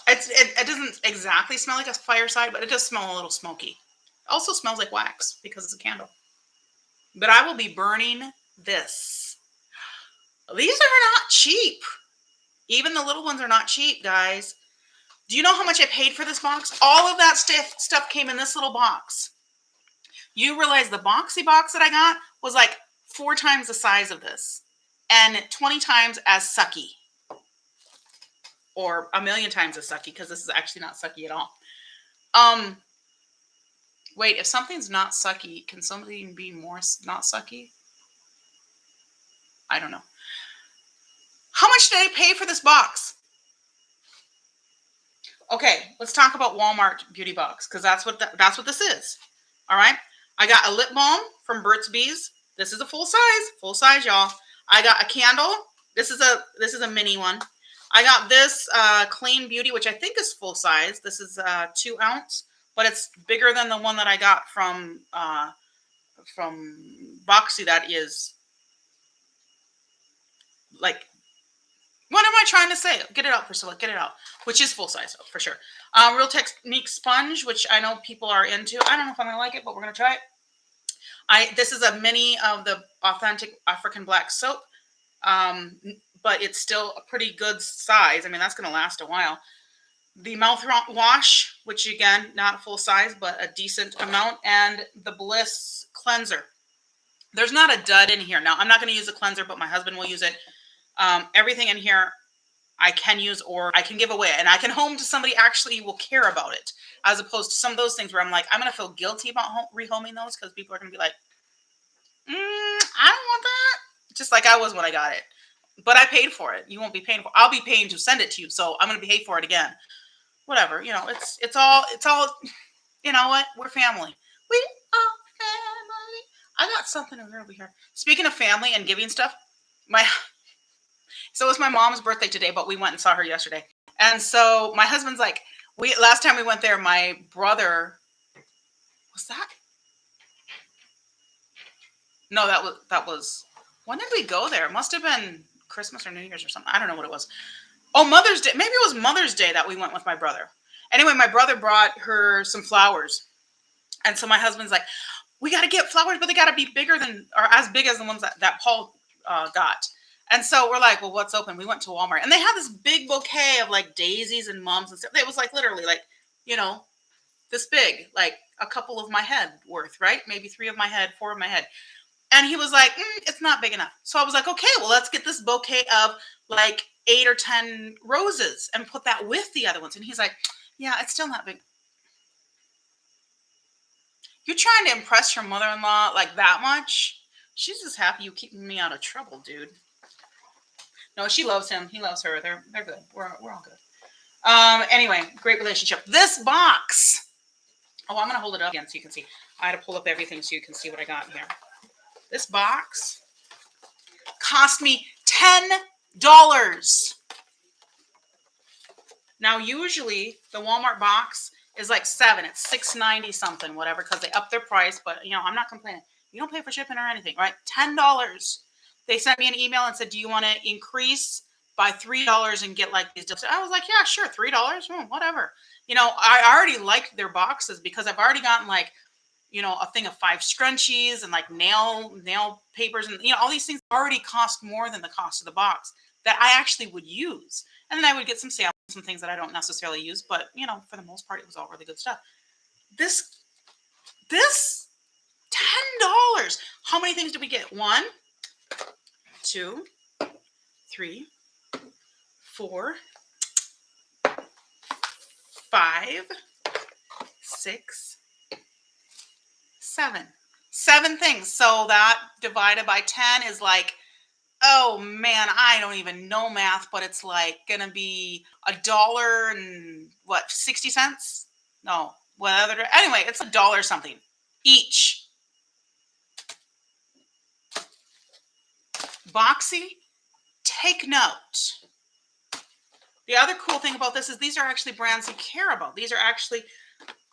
It doesn't exactly smell like a fireside, but it does smell a little smoky. It also smells like wax because it's a candle. But I will be burning this. These are not cheap. Even the little ones are not cheap, guys. Do you know how much I paid for this box? All of that stuff came in this little box. You realize the boxy box that I got was like 4 times the size of this and 20 times as sucky. Or a million times as sucky, because this is actually not sucky at all. Wait, if something's not sucky, can something be more not sucky? I don't know. How much did I pay for this box? Okay, let's talk about Walmart Beauty Box, because that's what this is. All right, I got a lip balm from Burt's Bees. This is a full size, y'all. I got a candle. This is a mini one. I got this Clean Beauty, which I think is full size. This is 2 ounce, but it's bigger than the one that I got from Boxy. That is like, what am I trying to say? Get it out, Priscilla. Get it out. Which is full size, for sure. Real Technique sponge, which I know people are into. I don't know if I'm gonna like it, but we're gonna try it. This is a mini of the authentic African black soap. But it's still a pretty good size. I mean, that's going to last a while. The mouthwash, which again, not a full size, but a decent amount. And the Bliss cleanser. There's not a dud in here. Now, I'm not going to use the cleanser, but my husband will use it. Everything in here I can use or I can give away. And I can home to somebody actually will care about it. As opposed to some of those things where I'm like, I'm going to feel guilty about rehoming those because people are going to be like, I don't want that. Just like I was when I got it. But I paid for it. You won't be paying for it. I'll be paying to send it to you. So I'm going to pay for it again. Whatever. You know, it's all, you know what? We're family. We are family. I got something over here. Speaking of family and giving stuff, so it was my mom's birthday today, but we went and saw her yesterday. And so my husband's like, Last time we went there, my brother was that. No, that was. When did we go there? It must have been Christmas or New Year's or something. I don't know what it was. Oh, Mother's Day. Maybe it was Mother's Day that we went with my brother. Anyway, my brother brought her some flowers. And so my husband's like, we got to get flowers, but they got to be bigger than, or as big as the ones that Paul got. And so we're like, well, what's open? We went to Walmart and they had this big bouquet of like daisies and mums and stuff. It was like literally like, you know, this big, like a couple of my head worth, right? Maybe 3 of my head, 4 of my head. And he was like, it's not big enough. So I was like, okay, well, let's get this bouquet of like 8 or 10 roses and put that with the other ones. And he's like, yeah, it's still not big. You're trying to impress your mother-in-law like that much? She's just happy you keeping me out of trouble, dude. No, she loves him. He loves her. They're good. We're all good. Anyway, great relationship. This box. Oh, I'm gonna hold it up again so you can see. I had to pull up everything so you can see what I got here. This box cost me $10. Now, usually the Walmart box is like $7. It's $6.90 something, whatever, because they upped their price. But you know, I'm not complaining. You don't pay for shipping or anything, right? $10. They sent me an email and said, "Do you want to increase by $3 and get like these deals?" I was like, "Yeah, sure, $3, whatever." You know, I already liked their boxes because I've already gotten like, you know, a thing of 5 scrunchies and like nail papers and, you know, all these things already cost more than the cost of the box that I actually would use. And then I would get some samples, some things that I don't necessarily use, but you know, for the most part, it was all really good stuff. This $10. How many things did we get? 1, 2, 3, 4, 5, 6, 7. 7 things. So that divided by 10 is like, oh man, I don't even know math, but it's like gonna be $1 and what, 60 cents? No, whatever. Anyway, it's $1 something each. Boxy, take note. The other cool thing about this is these are actually brands you care about. These are actually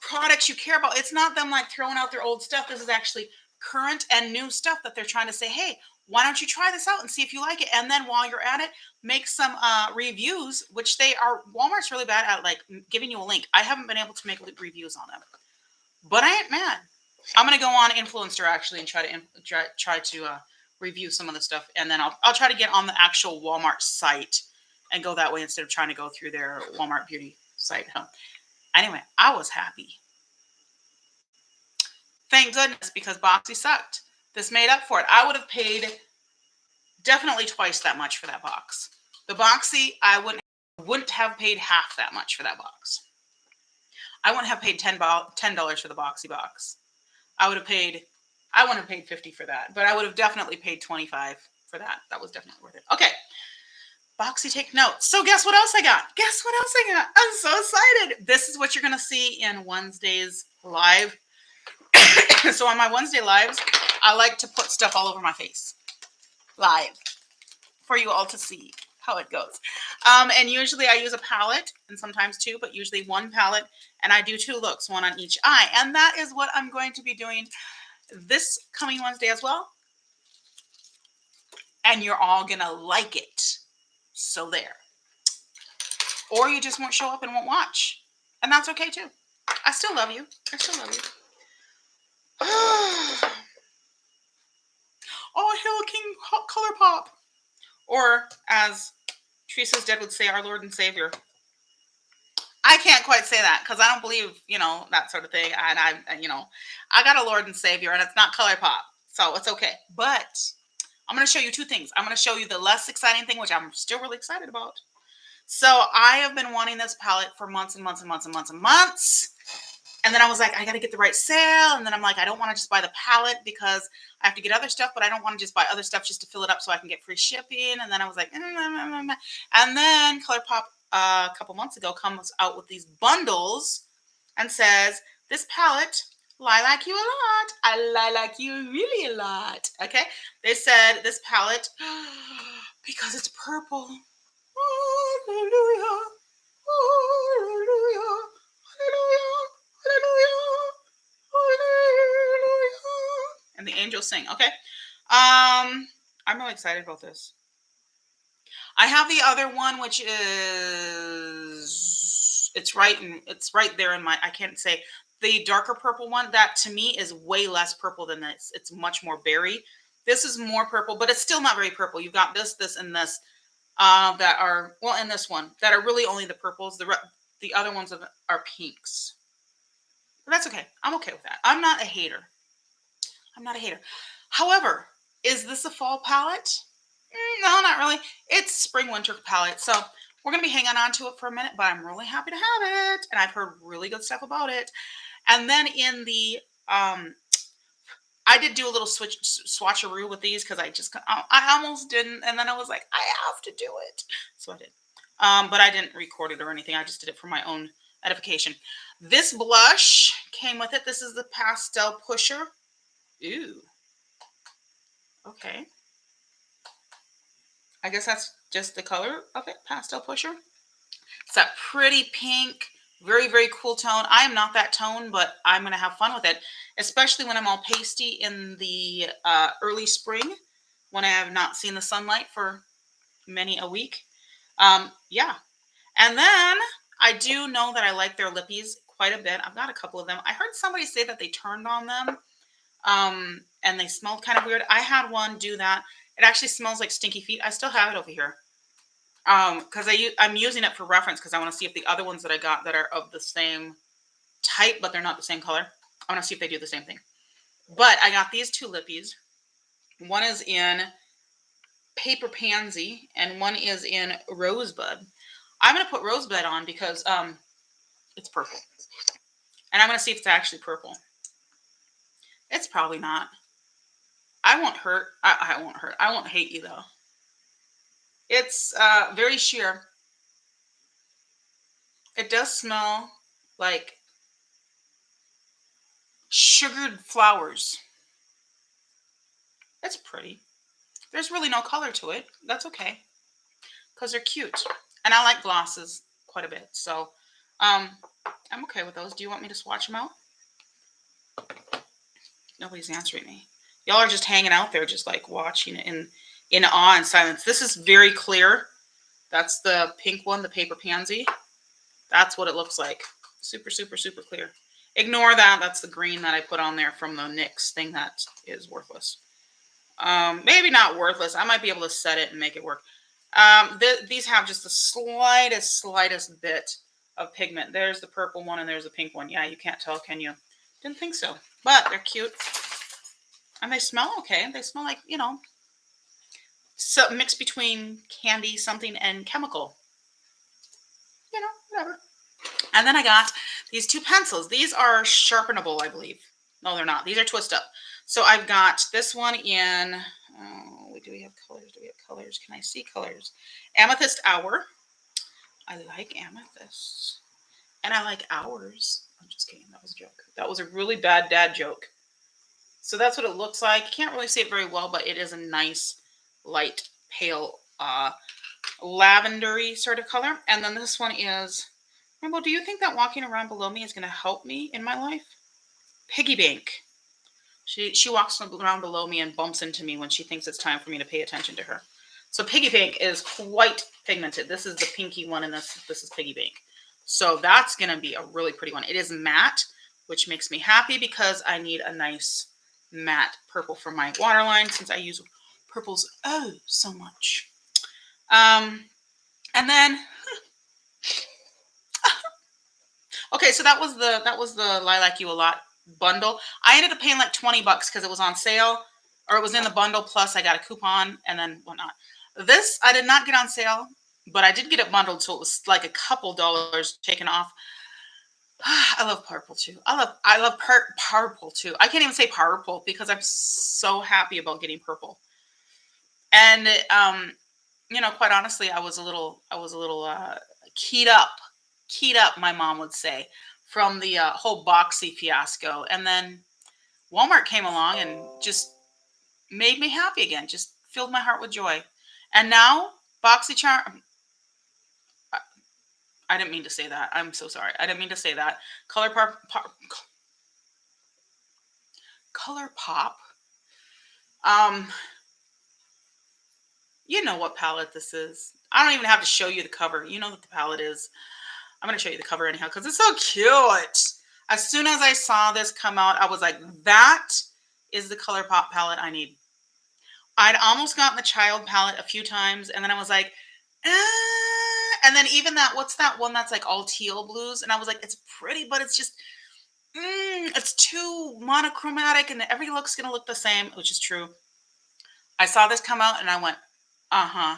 products you care about. It's not them like throwing out their old stuff. This is actually current and new stuff that they're trying to say, hey, why don't you try this out and see if you like it? And then while you're at it, make some reviews, which they are, Walmart's really bad at like giving you a link. I haven't been able to make reviews on them, but I ain't mad. I'm going to go on Influencer actually and try to review some of the stuff. And then I'll try to get on the actual Walmart site and go that way instead of trying to go through their Walmart beauty site. Anyway, I was happy. Thank goodness, because Boxy sucked. This made up for it. I would have paid definitely twice that much for that box. The Boxy, I wouldn't have paid half that much for that box. I wouldn't have paid $10 for the Boxy box. I wouldn't have paid 50 for that, but I would have definitely paid 25 for that. That was definitely worth it. Okay. Boxy, take notes. So guess what else I got? I'm so excited. This is what you're going to see in Wednesday's live. So on my Wednesday lives, I like to put stuff all over my face live for you all to see how it goes. And usually I use a palette and sometimes 2, but usually 1 palette. And I do 2 looks, 1 on each eye. And that is what I'm going to be doing this coming Wednesday as well. And you're all going to like it. So there. Or you just won't show up and won't watch. And that's okay too. I still love you. Oh, Hill King Color Pop. Or as Teresa's Dead would say, our Lord and Savior. I can't quite say that because I don't believe, you know, that sort of thing. And I got a Lord and Savior and it's not Color Pop. So it's okay. But I'm going to show you 2 things. I'm going to show you the less exciting thing, which I'm still really excited about. So I have been wanting this palette for months and months and months and months and months. And then I was like, I got to get the right sale. And then I'm like, I don't want to just buy the palette because I have to get other stuff, but I don't want to just buy other stuff just to fill it up so I can get free shipping. And then I was like, and then ColourPop a couple months ago comes out with these bundles and says, this palette, lilac you a lot. I lilac you really a lot. Okay. They said this palette, because it's purple. Hallelujah. Hallelujah. angels sing. Okay. I'm really excited about this. I have the other one, which is it's right there in my, I can't say, the darker purple one. That to me is way less purple than this. It's much more berry. This is more purple, but it's still not very purple. You've got this, and this that are, well, and this one that are really only the purples. The other ones are pinks. But that's okay. I'm okay with that. I'm not a hater. I'm not a hater. However, is this a fall palette? No, not really. It's spring winter palette. So we're going to be hanging on to it for a minute, but I'm really happy to have it. And I've heard really good stuff about it. And then in the, I did do a little swatcheroo with these because I almost didn't. And then I was like, I have to do it. So I did. But I didn't record it or anything. I just did it for my own edification. This blush came with it. This is the Pastel Pusher. Ooh. Okay. I guess that's just the color of it, Pastel Pusher. It's that pretty pink, very, very cool tone. I am not that tone, but I'm going to have fun with it, especially when I'm all pasty in the early spring when I have not seen the sunlight for many a week. Yeah. And then I do know that I like their lippies quite a bit. I've got a couple of them. I heard somebody say that they turned on them and they smelled kind of weird. I had one do that. It actually smells like stinky feet. I still have it over here. Because I'm using it for reference because I want to see if the other ones that I got that are of the same type, but they're not the same color. I want to see if they do the same thing. But I got these two lippies. One is in Paper Pansy and one is in Rosebud. I'm going to put Rosebud on because it's purple. And I'm going to see if it's actually purple. It's probably not. I won't hurt. I won't hurt. I won't hate you though. It's very sheer. It does smell like sugared flowers. It's pretty. There's really no color to it. That's okay. Because they're cute. And I like glosses quite a bit. So I'm okay with those. Do you want me to swatch them out? Nobody's answering me. Y'all are just hanging out there, just like watching it in awe and silence. This is very clear. That's the pink one, the Paper Pansy. That's what it looks like. Super, super, super clear. Ignore that. That's the green that I put on there from the Nyx thing that is worthless. Maybe not worthless. I might be able to set it and make it work. These have just the slightest bit of pigment. There's the purple one and there's the pink one. Yeah, you can't tell, can you? Didn't think so. But they're cute. And they smell okay. They smell like, so mixed between candy, something, and chemical. Whatever. And then I got these two pencils. These are sharpenable, I believe. No, they're not. These are twist up. So I've got this one in, do we have colors? Do we have colors? Can I see colors? Amethyst Hour. I like amethyst. And I like hours. I'm just kidding. That was a joke. That was a really bad dad joke. So that's what it looks like. Can't really see it very well, but it is a nice, light, pale, lavendery sort of color. And then this one is, Rainbow, do you think that walking around below me is going to help me in my life? Piggy bank. She walks around below me and bumps into me when she thinks it's time for me to pay attention to her. So piggy bank is quite pigmented. This is the pinky one, and this is piggy bank. So that's going to be a really pretty one. It is matte, which makes me happy because I need a nice matte purple for my waterline since I use purples so much. And then okay, so that was the Lilac You a Lot bundle. I ended up paying like $20 because it was on sale, or it was in the bundle, plus I got a coupon and then whatnot. This I did not get on sale, but I did get it bundled, so it was like a couple dollars taken off. I love purple too. I love purple too. I can't even say purple because I'm so happy about getting purple. And quite honestly, I was a little keyed up, my mom would say, from the whole Boxy fiasco. And then Walmart came along and just made me happy again, just filled my heart with joy. And now Boxycharm, I didn't mean to say that. I'm so sorry. I didn't mean to say that. ColourPop Um, you know what palette this is. I don't even have to show you the cover. You know what the palette is. I'm going to show you the cover anyhow because it's so cute. As soon as I saw this come out, I was like, that is the color pop palette I need. I'd almost gotten the child palette a few times, and then I was like, and then even that, what's that one that's like all teal blues? And I was like, it's pretty, but it's just, it's too monochromatic, and every look's going to look the same, which is true. I saw this come out, and I went, uh-huh.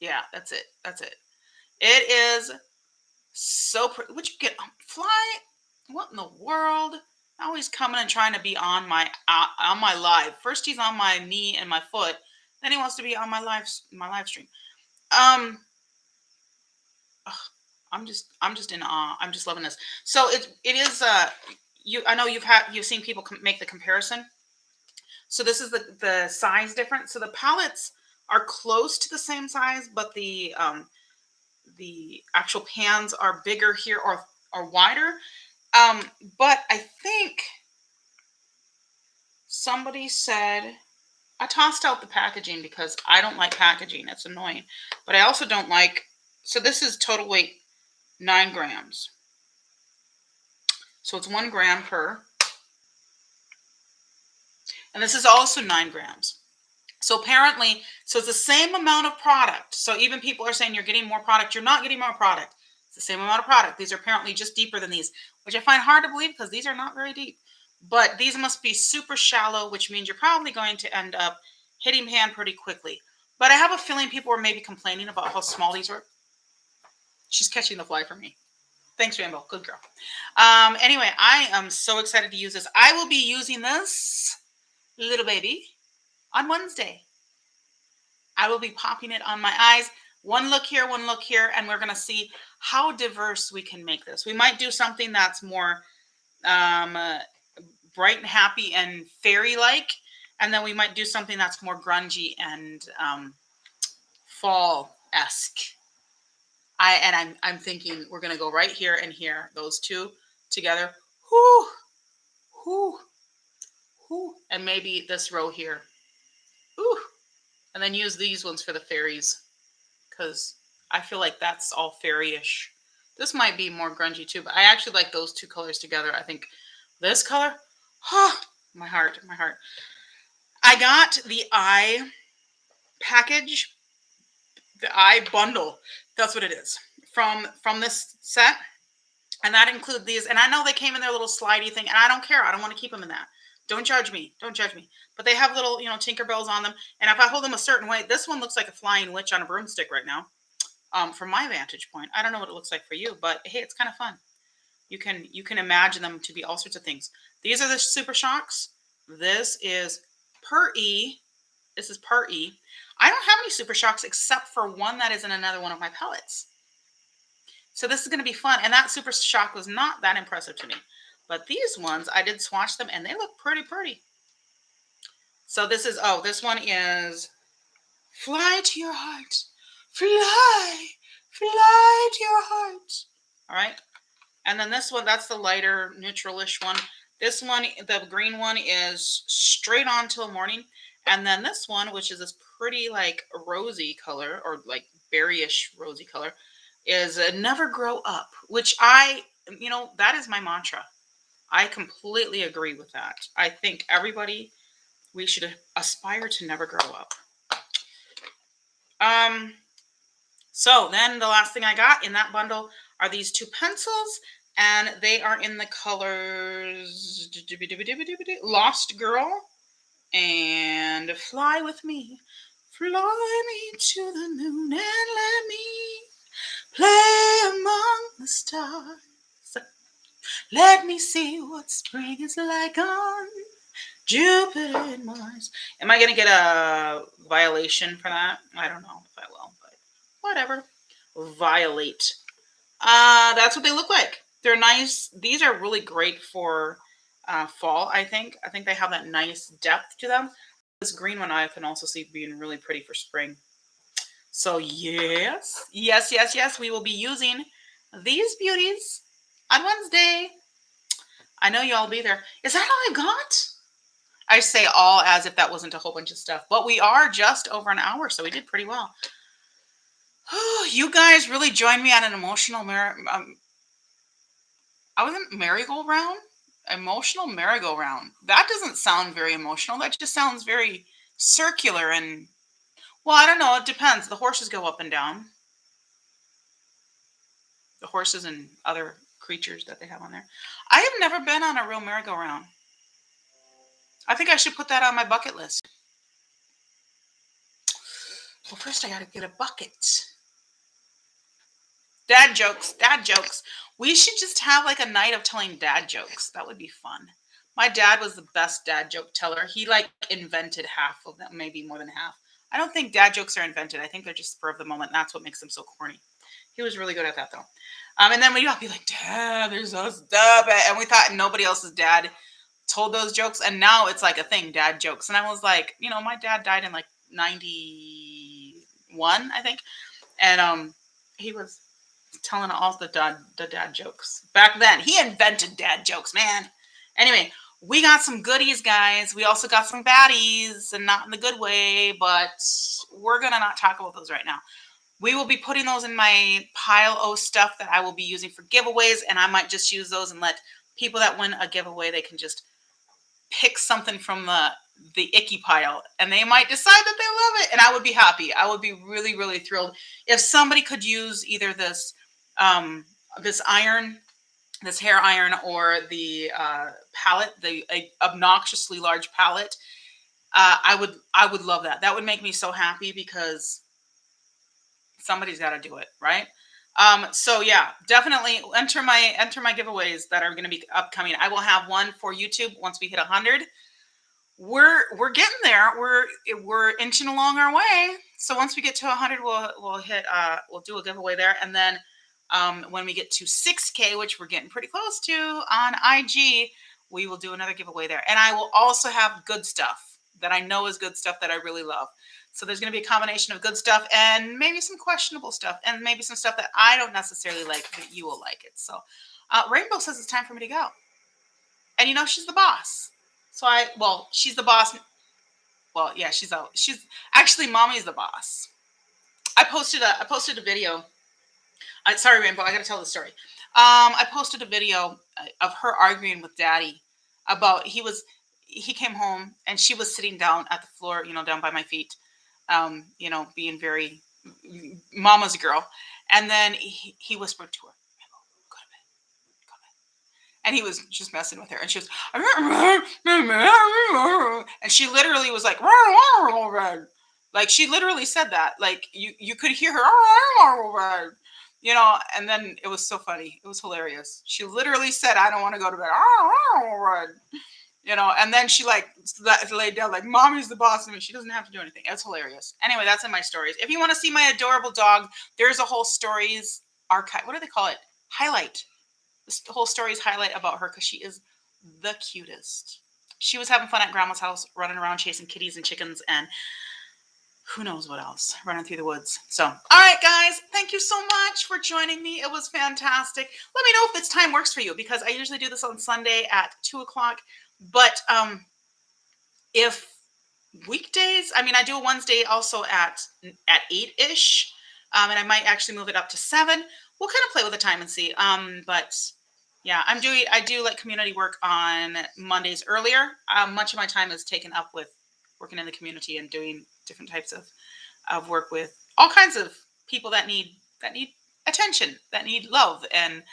Yeah, that's it. That's it. It is so pretty. Would you get fly? What in the world? Now he's coming and trying to be on my live. First he's on my knee and my foot. Then he wants to be on my live stream. Um, ugh, I'm just in awe. I'm just loving this. So it is I know you've seen people make the comparison. So this is the size difference. So the palettes are close to the same size, but the actual pans are bigger here or wider. But I think somebody said, I tossed out the packaging because I don't like packaging. It's annoying. But I also don't like, so this is total weight 9 grams. So it's 1 gram per. And this is also 9 grams. So apparently, so it's the same amount of product. So even people are saying you're getting more product. You're not getting more product. It's the same amount of product. These are apparently just deeper than these, which I find hard to believe because these are not very deep. But these must be super shallow, which means you're probably going to end up hitting pan pretty quickly. But I have a feeling people were maybe complaining about how small these were. She's catching the fly for me. Thanks, Rainbow. Good girl. Anyway, I am so excited to use this. I will be using this little baby on Wednesday. I will be popping it on my eyes. One look here, and we're going to see how diverse we can make this. We might do something that's more bright and happy and fairy-like, and then we might do something that's more grungy and fall-esque. I'm thinking we're going to go right here and here, those two together. Whoo, whoo, whoo, and maybe this row here. Ooh. And then use these ones for the fairies because I feel like that's all fairy-ish. This might be more grungy too, but I actually like those two colors together. I think this color, my heart. I got the eye package, the eye bundle. That's what it is from this set. And that includes these. And I know they came in their little slidey thing, and I don't care. I don't want to keep them in that. Don't judge me. Don't judge me. But they have little, Tinkerbells on them. And if I hold them a certain way, this one looks like a flying witch on a broomstick right now. From my vantage point. I don't know what it looks like for you, but hey, it's kind of fun. You can imagine them to be all sorts of things. These are the Super Shocks. This is per E. This is per E. I don't have any Super Shocks except for one that is in another one of my pellets. So this is going to be fun. And that Super Shock was not that impressive to me. But these ones, I did swatch them, and they look pretty. So this one is Fly to Your Heart. Fly to your heart. All right. And then this one, that's the lighter, neutral-ish one. This one, the green one, is Straight On Till Morning. And then this one, which is this pretty, like, rosy color, or, like, berryish rosy color, is Never Grow Up, which that is my mantra. I completely agree with that. I think we should aspire to never grow up. So then the last thing I got in that bundle are these 2 pencils, and they are in the colors Lost Girl and Fly With Me. Fly me to the moon and let me play among the stars. Let me see what spring is like on Jupiter and Mars. Am I going to get a violation for that? I don't know if I will, but whatever. Violate. That's what they look like. They're nice. These are really great for fall, I think. I think they have that nice depth to them. This green one I can also see being really pretty for spring. So yes, we will be using these beauties on Wednesday. I know you all will be there. Is that all I got? I say all as if that wasn't a whole bunch of stuff, but we are just over an hour, so we did pretty well. You guys really joined me on an emotional I wasn't merry-go-round? Emotional merry-go-round. That doesn't sound very emotional. That just sounds very circular and, well, I don't know. It depends. The horses go up and down. The horses and other creatures that they have on there. I have never been on a real merry-go-round. I think I should put that on my bucket list. Well, first I got to get a bucket. Dad jokes, dad jokes. We should just have like a night of telling dad jokes. That would be fun. My dad was the best dad joke teller. He like invented half of them, maybe more than half. I don't think dad jokes are invented. I think they're just spur of the moment. And that's what makes them so corny. He was really good at that though. And then we'd all be like, Dad, there's so stupid. And we thought nobody else's dad told those jokes. And now it's like a thing, dad jokes. And I was like, my dad died in like 91, I think. And he was telling all the dad jokes back then. He invented dad jokes, man. Anyway, we got some goodies, guys. We also got some baddies, and not in the good way, but we're gonna not talk about those right now. We will be putting those in my pile of stuff that I will be using for giveaways, and I might just use those and let people that win a giveaway, they can just pick something from the icky pile, and they might decide that they love it, and I would be happy. I would be really, really thrilled if somebody could use either this this hair iron, or the palette, the obnoxiously large palette. I would love that. That would make me so happy because somebody's got to do it, right? So yeah, definitely enter my giveaways that are going to be upcoming. I will have one for YouTube once we hit 100. We're getting there. We're inching along our way. So once we get to 100, we'll do a giveaway there, and then when we get to 6K, which we're getting pretty close to on IG, we will do another giveaway there. And I will also have good stuff that I know is good stuff that I really love. So there's going to be a combination of good stuff and maybe some questionable stuff, and maybe some stuff that I don't necessarily like, but you will like it. So Rainbow says it's time for me to go. And she's the boss. So she's the boss. Well, yeah, she's actually, Mommy's the boss. I posted a video. Sorry, Rainbow, I got to tell the story. I posted a video of her arguing with Daddy about he came home and she was sitting down at the floor, down by my feet, being very mama's girl. And then he whispered to her, go to bed, go to bed. And he was just messing with her. And she was, and she literally was like, like she literally said that. Like you could hear her, and then it was so funny. It was hilarious. She literally said, I don't want to go to bed. And then she laid down like, Mommy's the boss of me. She doesn't have to do anything. It's hilarious. Anyway, that's in my stories. If you want to see my adorable dog, there's a whole stories archive. What do they call it? Highlight. The whole stories highlight about her because she is the cutest. She was having fun at Grandma's house, running around chasing kitties and chickens and who knows what else, running through the woods. So, all right, guys, thank you so much for joining me. It was fantastic. Let me know if this time works for you, because I usually do this on Sunday at 2 o'clock. But if weekdays, I do a Wednesday also at 8-ish, and I might actually move it up to 7. We'll kind of play with the time and see. But yeah, I do like community work on Mondays earlier. Much of my time is taken up with working in the community and doing different types of work with all kinds of people that need attention, that need love, and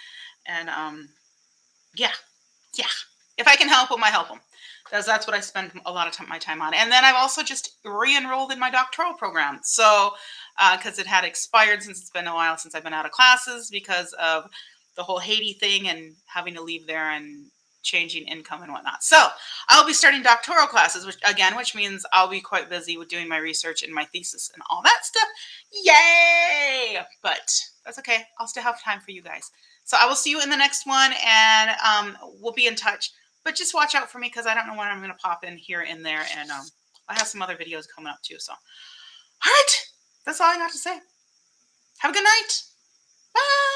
yeah. If I can help them, I help them. That's what I spend a lot of my time on. And then I've also just re-enrolled in my doctoral program. So because it had expired, since it's been a while since I've been out of classes because of the whole Haiti thing and having to leave there and changing income and whatnot. So I'll be starting doctoral classes, which means I'll be quite busy with doing my research and my thesis and all that stuff. Yay! But that's okay. I'll still have time for you guys. So I will see you in the next one, and we'll be in touch. But just watch out for me, because I don't know when I'm going to pop in here and there, and I have some other videos coming up too. So, all right, that's all I got to say. Have a good night. Bye.